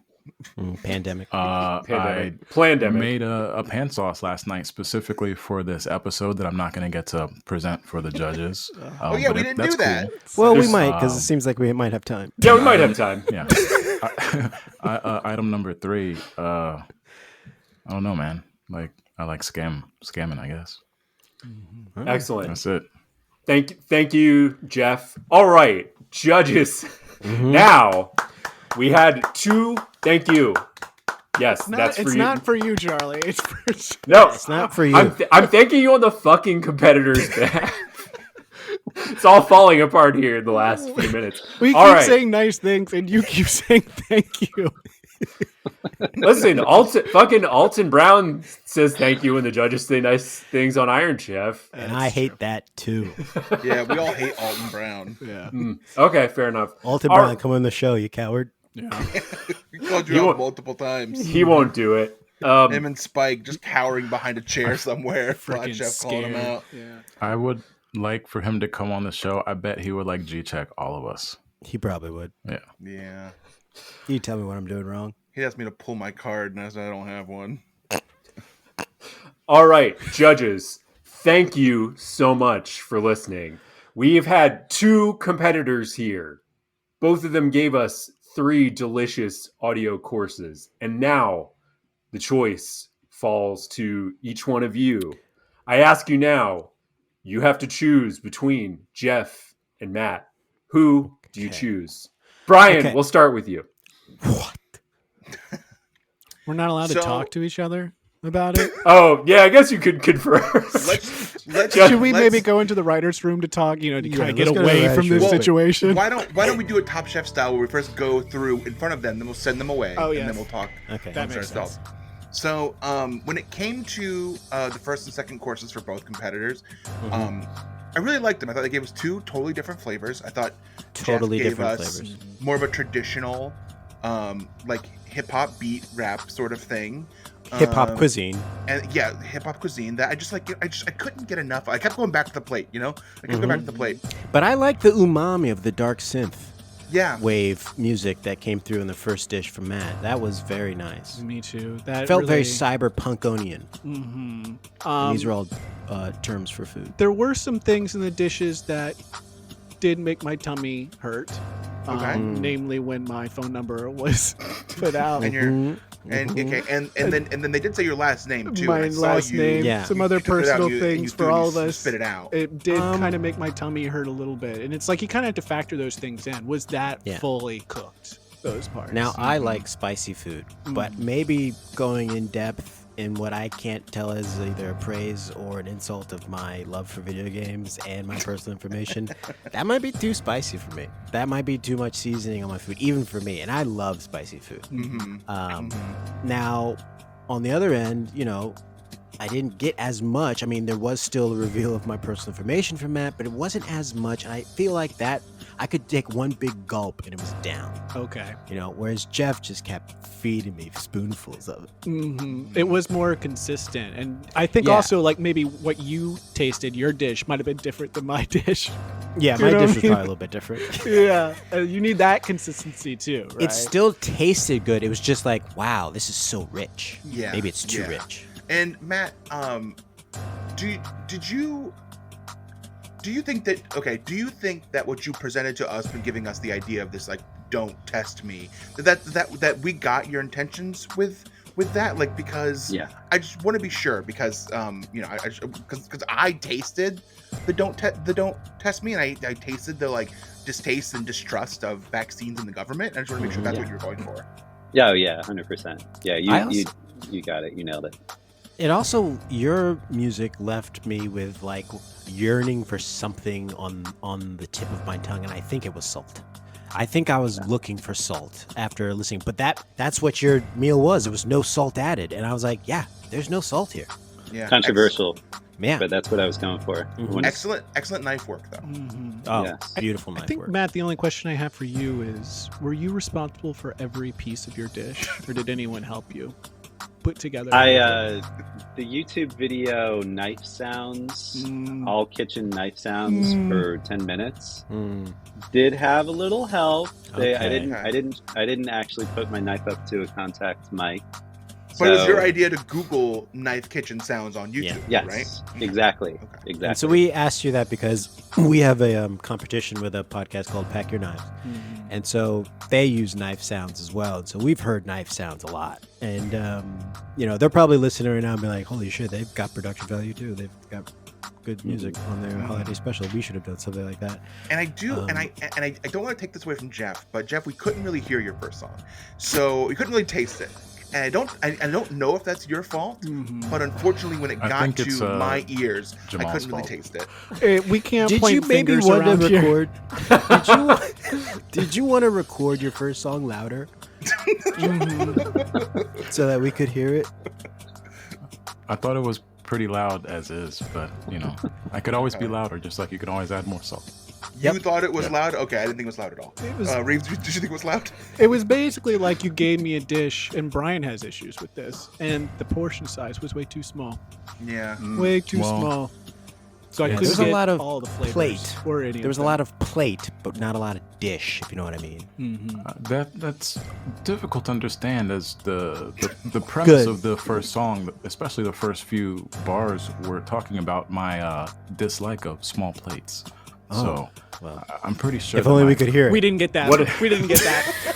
2, Pandemic. I Plandemic. made a pan sauce last night specifically for this episode that I'm not going to get to present for the judges. Oh, yeah, we didn't do that. Well, we There's, might because it seems like we might have time. Yeah, we might have time. Yeah. Item number 3. I don't know, man. Like I like scamming, I guess. Excellent. That's it. Thank you, Jeff. All right, judges. Now we had 2. Thank you. Yes, that's for it's you. not for you, Charlie. It's for No, It's not for you. I'm thanking you on the fucking competitor's behalf. It's all falling apart here in the last few minutes. We All keep right. saying nice things, and you keep saying thank you. Listen, Alton Brown says thank you, and the judges say nice things on Iron Chef. and I hate that too. Yeah, we all hate Alton Brown. Yeah. Okay, fair enough. Alton All Brown, right. come on the show, you coward. We called He you out won't- multiple times. He won't do it. Him and Spike just cowering behind a chair somewhere. Pod Freaking Chef calling him scared. out. Yeah. I would like for him to come on the show. I bet he would like G-check all of us. He probably would. Yeah. Yeah. You tell me what I'm doing wrong. He asked me to pull my card, and I said I don't have one. All right, judges, thank you so much for listening. We've had 2 competitors here. Both of them gave us 3 delicious audio courses. And now the choice falls to each one of you. I ask you now, you have to choose between Jeff and Matt. Who do you choose? Brian, we'll start with you. What? We're not allowed to talk to each other about it. Oh, yeah, I guess you could converse. Should we maybe go into the writer's room to talk, to kind of get away from this situation? Why don't we do it Top Chef style where we first go through in front of them, then we'll send them away, and then we'll talk amongst ourselves. So when it came to the first and second courses for both competitors, I really liked them. I thought they gave us 2 totally different flavors. I thought Totally Jeff gave different us flavors. more of a traditional, like hip hop beat rap sort of thing. Hip hop cuisine. And yeah, hip hop cuisine that I couldn't get enough. I kept going back to the plate, I kept going back to the plate. But I like the umami of the dark synth wave music that came through in the first dish from Matt. That was very nice. Me too. That felt really... very cyberpunkonian. Mm-hmm. These are all terms for food. There were some things in the dishes that did make my tummy hurt. Namely when my phone number was put out. And then they did say your last name too. My last name, some other personal things for all of us. Spit it out. It did kind of make my tummy hurt a little bit, and it's like you kind of have to factor those things in. Was that fully cooked? Those parts. Now I like spicy food, but maybe going in depth in what I can't tell is either a praise or an insult of my love for video games and my personal information, that might be too spicy for me. That might be too much seasoning on my food, even for me. And I love spicy food. Now, on the other end, I didn't get as much. I mean, there was still a reveal of my personal information from Matt, but it wasn't as much. And I feel like that I could take one big gulp and it was down. Okay. Whereas Jeff just kept feeding me spoonfuls of it. Mm-hmm. It was more consistent. And I think also like maybe what you tasted, your dish might have been different than my dish. Yeah, my dish was probably a little bit different. Yeah. You need that conconsistency too, right? It still tasted good. It was just like, wow, this is so rich. Yeah. Maybe it's too rich. And Matt, do you think that what you presented to us when giving us the idea of this, like, don't test me, that we got your intentions with that? Like, because I just want to be sure, because because I tasted the don't test me, and I tasted the like distaste and distrust of vaccines and the government, and I just want to make sure that's what you're going for. Yeah, 100%. Yeah, you got it. You nailed it. It also, your music left me with like yearning for something on the tip of my tongue, and I think it was salt. I think I was looking for salt after listening, but that's what your meal was. It was no salt added, and I was like, yeah, there's no salt here. Yeah, controversial. Yeah, but that's what I was going for. Mm-hmm. Excellent knife work, though. Mm-hmm. Oh, yes. Beautiful knife work. I think, Matt, the only question I have for you is, were you responsible for every piece of your dish, or did anyone help you put together? The YouTube video knife sounds, all kitchen knife sounds for 10 minutes, did have a little help. Okay. I didn't actually put my knife up to a contact mic. But it was your idea to Google knife kitchen sounds on YouTube, yes, right? Exactly. Okay. Exactly. And so we asked you that because we have a competition with a podcast called Pack Your Knives. And so they use knife sounds as well. And so we've heard knife sounds a lot. And, they're probably listening right now and be like, holy shit, they've got production value too. They've got good music on their holiday special. We should have done something like that. And I do, and I don't want to take this away from Jeff, but Jeff, we couldn't really hear your first song. So we couldn't really taste it. And I don't know if that's your fault, but unfortunately, when it got to my ears, Jamal's I couldn't really fault. taste it. We can't Did point you maybe fingers want to around here. record? Did you want to record your first song louder so that we could hear it? I thought it was pretty loud as is, but I could always be louder, just like you can always add more salt. You thought it was loud? Okay, I didn't think it was loud at all. It was- Reeves, did you think it was loud? It was basically like you gave me a dish, and Brian has issues with this, and the portion size was way too small. Yeah. Way too well, small. So I There couldn't was a get lot of all the flavors plate. or any There was a lot of plate, but not a lot of dish, if you know what I mean. That's difficult to understand, as the premise Good. of the first song, especially the first few bars, were talking about my dislike of small plates. So well. I'm pretty sure. If only we could hear it. We didn't get that. We didn't get that.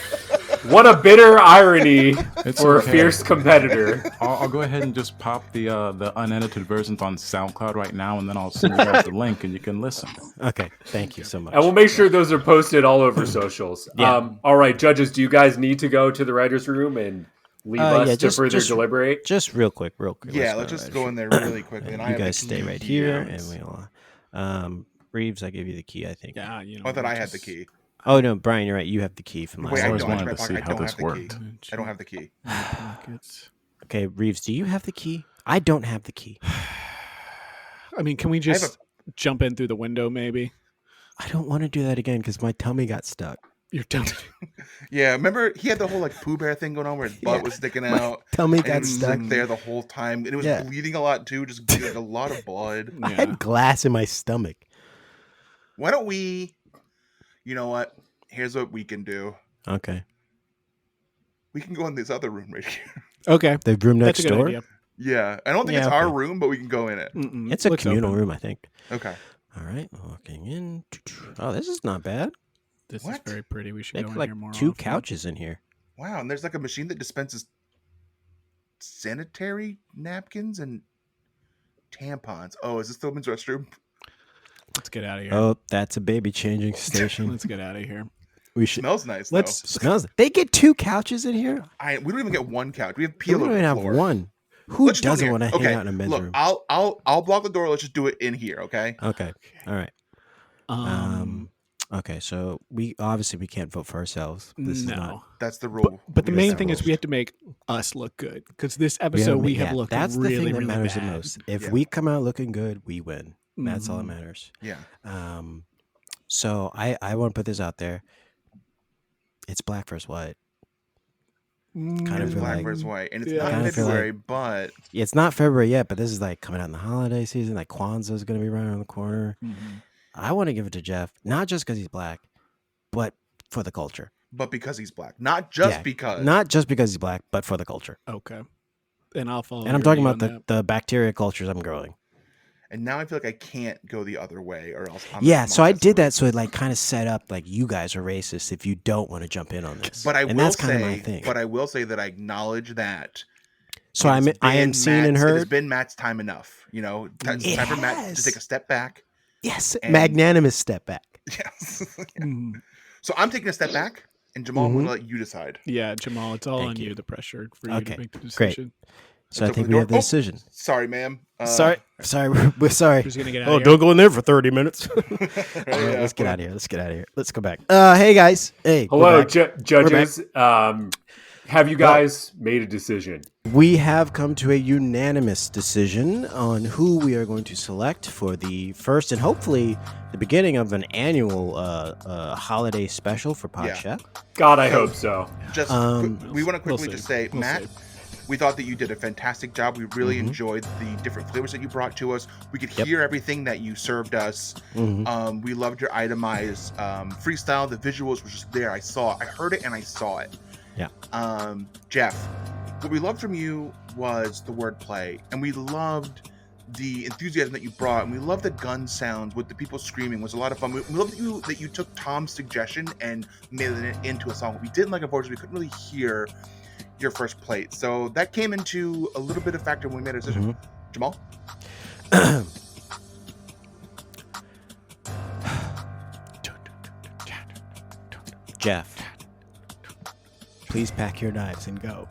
What a bitter irony for okay. a fierce competitor. I'll go ahead and just pop the unedited versions on SoundCloud right now, and then I'll send you guys the link, and you can listen. Okay, thank you so much. And we'll make sure those are posted all over socials. Yeah. All right, judges, do you guys need to go to the writer's room and leave us to further deliberate? Just real quick. Yeah, let's just go in there really quickly. And I you have the guys stay key right here, here. and we'll. Reeves, I gave you the key, I think. Yeah, you know. I thought I had the key. Oh no, Brian, you're right. You have the key from last Wait, I time. always I don't. wanted I to see how don't this have the worked. key. I don't have the key. Pockets. Okay, Reeves, do you have the key? I don't have the key. I mean, can we just jump in through the window, maybe? I don't want to do that again because my tummy got stuck. You're done. Yeah, remember he had the whole like Pooh Bear thing going on where his butt was sticking out. Tummy And it got was stuck. like there the whole time, and it was Yeah. bleeding a lot too, just bleeding a lot of blood. I had glass in my stomach. Why don't we? You know what? Here's what we can do. Okay. We can go in this other room right here. Okay. The room That's next a good door? idea. Yeah, I don't think Yeah, it's our okay. room, but we can go in it. Mm-mm. It's a Looks communal open. room, I think. Okay. All right, walking in. Oh, this is not bad. This What? is very pretty. We should They go got in like here more 2 often. couches in here. Wow, and there's like a machine that dispenses sanitary napkins and tampons. Oh, is this the women's restroom? Let's get out of here. Oh, that's a baby changing station. Let's get out of here. We should. Smells nice. Let's. Smells. They get 2 couches in here. We don't even get one couch. We have We peel don't over even the have floor. one. Who Let's just do it doesn't here. want to hang out in a men's Look, room? I'll block the door. Let's just do it in here. Okay. Okay. All right. Okay. So we can't vote for ourselves. This is no. not. That's the rule. But the We main have thing is rules. we have to make us look good because this episode we have yeah, looked that's really, the thing that really matters bad. the most. If Yeah. we come out looking good, we win. That's all that Mhm. matters. Yeah. So I want to put this out there. It's black versus white. Kind It of is feel black like versus white, and it's Yeah. not Kinda feel February, but Yeah, it's not February yet, but this is like coming out in the holiday season. Like Kwanzaa's going to be right around the corner. Mhm. I want to give it to Jeff, not just because he's black, but for the culture. because he's black, not just Yeah, because. Not just because he's black, but for the culture. Okay. And I'll follow. And I'm your talking lead about on the bacteria cultures I'm growing. And now I feel like I can't go the other way, or else. Yeah, so I did that so it like kind of set up like you guys are racist if you don't want to jump in on this. But I and will that's kind of my say, thing. but I will say that I acknowledge that. So it has I am been seen and Matt's- It has heard. been Matt's time enough. You know, it's It time for Matt to has. take a step back. Yes, and- magnanimous step back. Yes. Mhm. So I'm taking a step back, and Jamal, I'm Mhm. going to let you decide. Yeah, Jamal, it's all Thank on you. you. The pressure for you Okay, to make the great. decision. So I Let's think open we have the door. decision. Sorry, ma'am. Sorry, we're sorry. Who's gonna get out Oh, of here? don't go in there for 30 minutes. All right, Yeah. let's get out of here. Let's get out of here. Let's go back. Hey guys. Hey. we're Hello, back. judges. Have you guys made a decision? We have come to a unanimous decision on who we are going to select for the first and hopefully the beginning of an annual holiday special for Pod Yeah. Chef. God, I hope so. Just we want to we'll quickly see. just say, We'll Matt, see. we thought that you did a fantastic job. We really Mhm. enjoyed the different flavors that you brought to us. We could Yep. hear everything that you served us. Mhm. We loved your itemized freestyle. The visuals were just there. I heard it and I saw it. Yeah. Jeff, what we loved from you was the wordplay, and we loved the enthusiasm that you brought, and we loved the gun sounds with the people screaming. It was a lot of fun. We loved that you took Tom's suggestion and made it into a song. What we didn't like, unfortunately, we couldn't really hear your first plate, so that came into a little bit of factor when we made a decision. Jamal. Jeff, please pack your knives and go.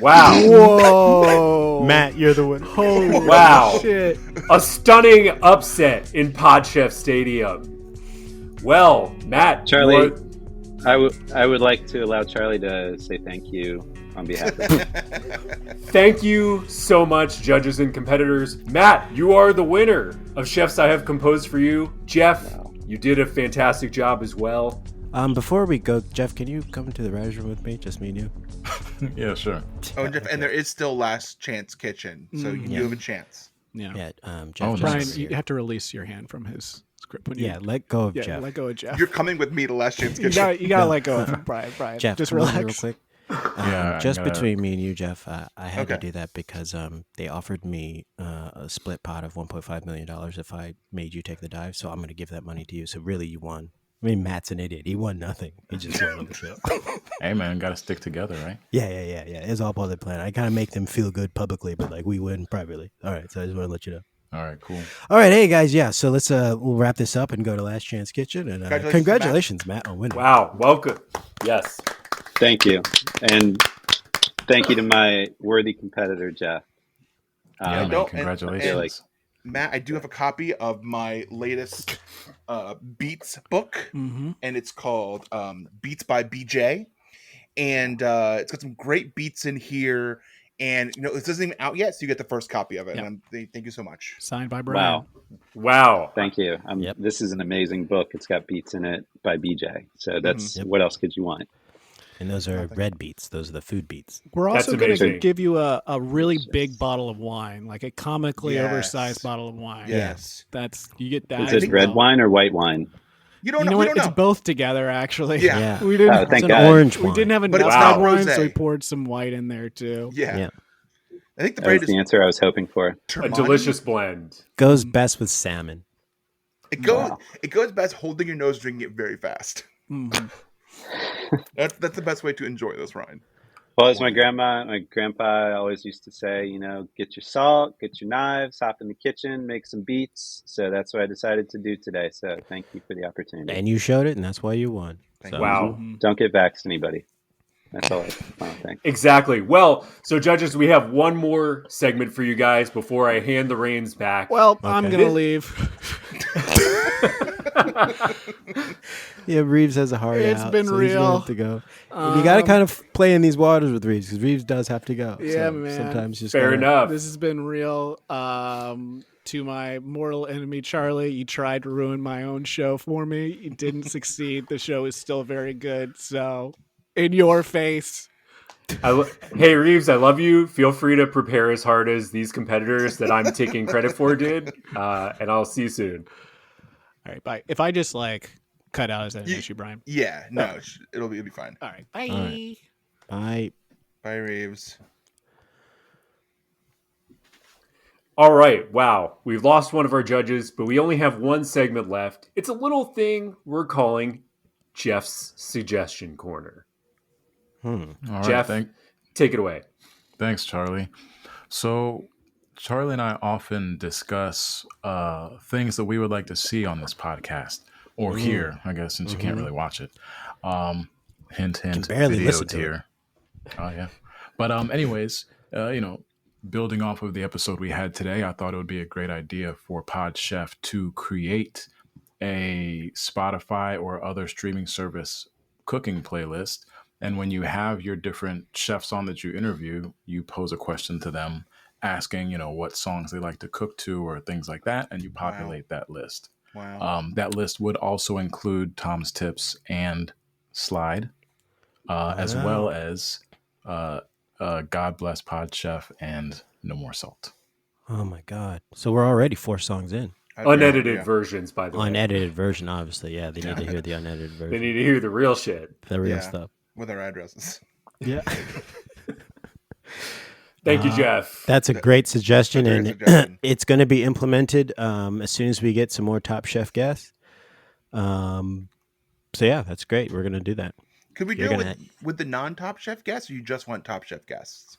Wow. Whoa, Matt, you're the winner. Holy Wow. shit! A stunning upset in Podchef Stadium. Well, Matt, Charlie, you are- I would like to allow Charlie to say thank you on behalf of thank you so much, judges and competitors. Matt, you are the winner of Chefs I Have Composed for You. Jeff, You did a fantastic job as well. Before we go, Jeff, can you come into the writer's room with me? Just me and you. Yeah, sure. Oh, and, Jeff, and there is still Last Chance Kitchen, so you do have a chance. Yeah. Yeah. Jeff. Oh, just Brian, nice. over you here. have to release your hand from his script when you. Yeah. Let go of Yeah, Jeff. let go of Jeff. You're coming with me to Last Chance You Kitchen. gotta let go of him, Brian. Jeff, just come on relax. real quick. Yeah, I Just gotta- between me and you, Jeff, I had to Okay. do that because they offered me a split pot of $1.5 million if I made you take the dive. So I'm going to give that money to you. So really, you won. I mean, Matt's an idiot. He won nothing. He just won on the show. Hey, man, got to stick together, right? Yeah. It's all part of the plan. I kind of make them feel good publicly, but like we win privately. All right. So I just want to let you know. All right, cool. All right. Hey, guys. Yeah. So let's we'll wrap this up and go to Last Chance Kitchen. And congratulations, Matt, on winning. Wow, welcome. Yes. Thank you. And thank you to my worthy competitor, Jeff. Yeah, man, don't- congratulations. Matt, I do have a copy of my latest Beats book, Mm-hmm. and it's called Beats by BJ, and it's got some great beats in here. And it isn't even out yet, so you get the first copy of it. Yeah. And thank you so much. Signed by Brian. Wow. Wow. Thank you. Yep. This is an amazing book. It's got beats in it by BJ. So that's Yep. what else could you want? And those are red beats. Those are the food beats. We're That's also going to amazing. give you a really big bottle of wine, like a comically Yes. oversized bottle of wine. Yes. You get that. Is as it red well. wine or white wine? You don't You know. know We what? don't It's know. both together, actually. Yeah. We didn't. Oh, thank It's an God. orange we wine. didn't have But enough it's red not wine, so rosé. we poured some white in there too. Yeah. Yeah. I think the That was brand the is answer I was hoping for. A Termani. delicious blend. Goes best with salmon. It goes. Wow. It goes best holding your nose, drinking it very fast. Mhm. That's the best way to enjoy this wine. Well, as my grandpa always used to say, get your salt, get your knives, hop in the kitchen, make some beats. So that's what I decided to do today. So thank you for the opportunity. And you showed it, and that's why you won. Thank So, you. Wow. Don't get vaxxed, anybody. That's all I think. Exactly. Well, so judges, we have one more segment for you guys before I hand the reins back. Well, I'm Okay. gonna leave. Yeah, Reeves has a heart It's out. been so he's gonna real. have to go. And you got to Um, kind of play in these waters with Reeves because Reeves does have to go. Yeah, so man. Sometimes you just Fair gotta- enough. This has been real. To my mortal enemy, Charlie, you tried to ruin my own show for me. You didn't succeed. The show is still very good. So, in your face. Hey, Reeves, I love you. Feel free to prepare as hard as these competitors that I'm taking credit for did. And I'll see you soon. All right, bye. If I just cut out, is that an Ye- issue, Brian? Yeah. No, it'll be fine. All right, bye. All right. Bye. Bye, Reeves. All right. Wow. We've lost one of our judges, but we only have one segment left. It's a little thing we're calling Jeff's Suggestion Corner. All right, Jeff, take it away. Thanks, Charlie. So, Charlie and I often discuss things that we would like to see on this podcast or hear, I guess, since you can't really watch it. Hint, hint, barely video listen to tier. Oh, yeah. But anyways, building off of the episode we had today, I thought it would be a great idea for Pod Chef to create a Spotify or other streaming service cooking playlist. And when you have your different chefs on that you interview, you pose a question to them asking, what songs they like to cook to or things like that. And you populate that list. Wow. That list would also include Tom's Tips and Slide, as well as God Bless Pod Chef and No More Salt. Oh my God! So we're already 4 songs in. Unedited versions, by the way. Unedited version, obviously. Yeah, they need to hear the unedited They version. need to hear the real shit. The real Yeah. stuff. With our addresses. Yeah. Thank you, Jeff. That's a great suggestion, That's a and great suggestion. it's going to be implemented as soon as we get some more Top Chef guests. So yeah, that's great. We're going to do that. Could we do You're it gonna- with the non-Top Chef guests, or you just want Top Chef guests?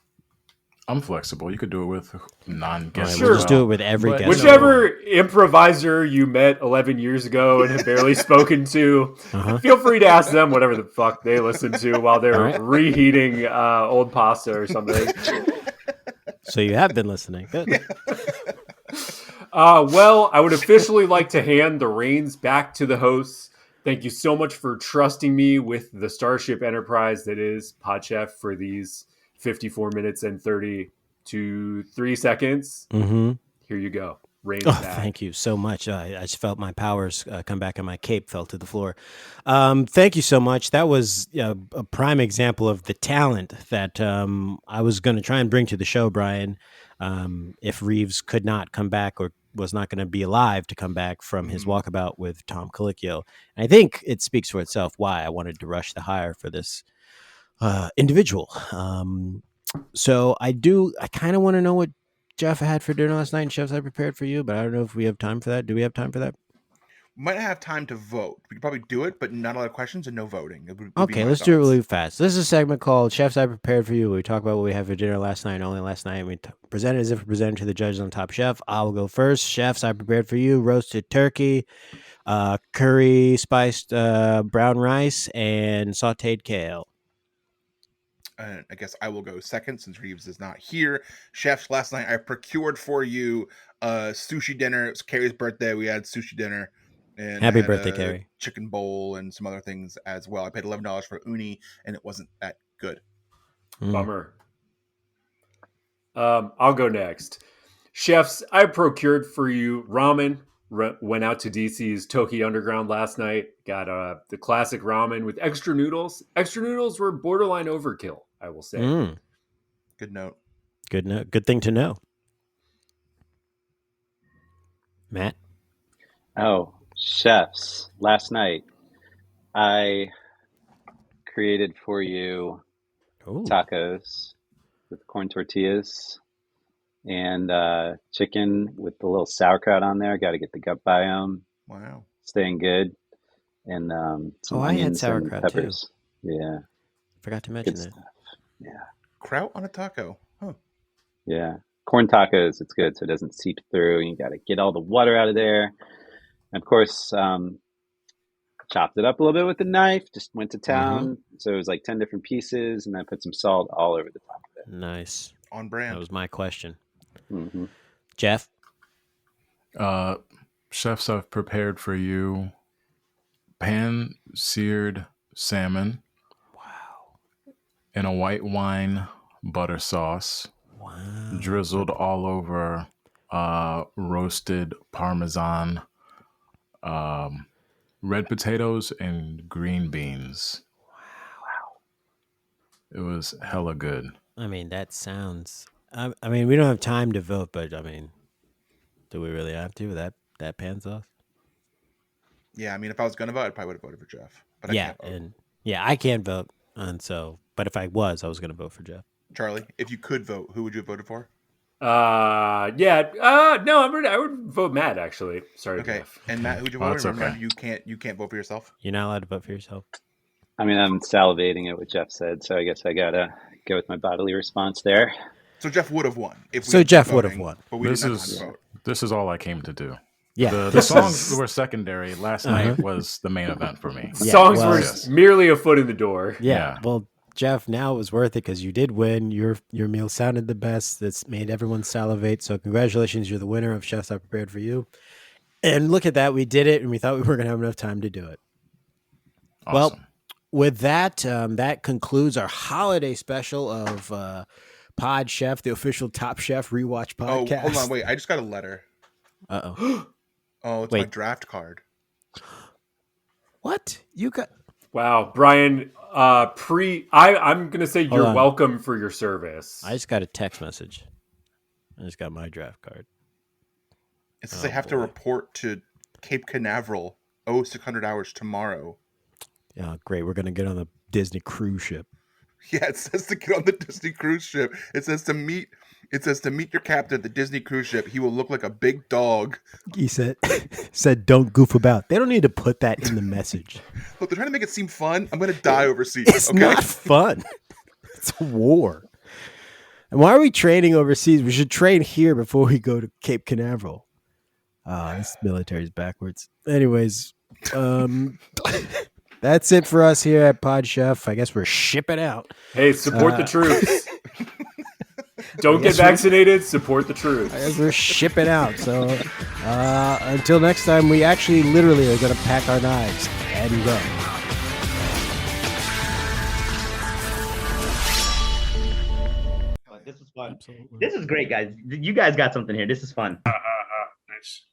I'm flexible. You could do it with non-guests. All right, as we'll just well. do it with every But, guest. Whichever improviser you met 11 years ago and have barely spoken to, feel free to ask them whatever the fuck they listen to while they're All right. reheating old pasta or something. So you have been listening. Good. Well, I would officially like to hand the reins back to the hosts. Thank you so much for trusting me with the Starship Enterprise that is PodChef for these 54 minutes and 33 seconds. Mm-hmm. Here you go. reins Oh, back. thank you so much. I just felt my powers come back and my cape fell to the floor. Thank you so much. That was a prime example of the talent that I was going to try and bring to the show, Brian, if Reeves could not come back or was not going to be alive to come back from his walkabout with Tom Colicchio. And I think it speaks for itself why I wanted to rush the hire for this individual. So I kind of want to know what Jeff had for dinner last night and chefs I prepared for you, but I don't know if we have time for that. Do we have time for that? Might not have time to vote. We could probably do it, but not a lot of questions and no voting. It would be Okay, my let's do it thoughts. really fast. This is a segment called Chefs I Prepared for You, where we talk about what we had for dinner last night and only last night. We present it as if we're presented to the judges on Top Chef. I will go first. Chefs I prepared for you: roasted turkey, curry spiced brown rice, and sautéed kale. And I guess I will go second since Reeves is not here. Chefs, last night I procured for you sushi dinner. It was Carrie's birthday. We had sushi dinner. And Happy I had birthday, a Carrie. chicken bowl and some other things as well. I paid $11 for uni, and it wasn't that good. Bummer. I'll go next. Chefs, I procured for you ramen. Went out to DC's Toki Underground last night. Got the classic ramen with extra noodles. Extra noodles were borderline overkill, I will say. Good note. Good note. Good thing to know. Matt? Oh, chefs. Last night, I created for you tacos with corn tortillas and chicken with a little sauerkraut on there. Got to get the gut biome. Wow. Staying good. And some onions and peppers. Too. Yeah. Forgot to mention good that. Stuff. Yeah. Kraut on a taco. Huh. Yeah. Corn tacos, it's good so it doesn't seep through. You got to get all the water out of there. And of course, chopped it up a little bit with the knife, just went to town. So it was like 10 different pieces, and then I put some salt all over the top of it. Nice. On brand. That was my question. Mm-hmm. Jeff? Chefs, I've prepared for you pan-seared salmon. Wow. In a white wine butter sauce. Wow. Drizzled all over roasted Parmesan, red potatoes, and green beans. Wow. It was hella good. I mean, that sounds... I mean, we don't have time to vote, but I mean, do we really have to with that pan sauce? Yeah, I mean, if I was going to vote, I probably would have voted for Jeff. But I can't vote. I can't vote, and so... But if I was going to vote for Jeff. Charlie, if you could vote, who would you have voted for? No, I would vote Matt, actually. Sorry, Okay. Jeff. And Matt, who'd you vote for? Remember, okay. you can't vote for yourself. You're not allowed to vote for yourself. I mean, I'm salivating at what Jeff said, so I guess I gotta go with my bodily response there. So Jeff would have won. Jeff would have won. But we didn't have to vote. This is all I came to do. Yeah. The songs were secondary. Last night was the main event for me. Songs were merely a foot in the door. Yeah. Well, Jeff, now it was worth it because you did win. Your meal sounded the best. That's made everyone salivate. So congratulations. You're the winner of Chefs I Prepared for You. And look at that. We did it, and we thought we weren't going to have enough time to do it. Awesome. Well, with that, that concludes our holiday special of Pod Chef, the official Top Chef rewatch podcast. Oh, hold on. Wait, I just got a letter. Uh-oh. Oh, it's my draft card. What? You got... Wow, Brian, I'm going to say you're welcome for your service. I just got a text message. I just got my draft card. It says I have to report to Cape Canaveral 0600 hours tomorrow. Yeah, great. We're going to get on the Disney cruise ship. Yeah, it says to get on the Disney cruise ship. It says to meet your captain at the Disney cruise ship. He will look like a big dog. He said don't goof about. They don't need to put that in the message. Look, they're trying to make it seem fun. I'm going to die overseas. It's not fun. It's a war. And why are we training overseas? We should train here before we go to Cape Canaveral. This military's backwards. Anyways, that's it for us here at Pod Chef. I guess we're shipping out. Hey, support the troops. Don't get vaccinated. Support the troops. I guess we're shipping out. So until next time, we actually literally are going to pack our knives and go. This was fun. Absolutely. This is great, guys. You guys got something here. This is fun. Nice stories.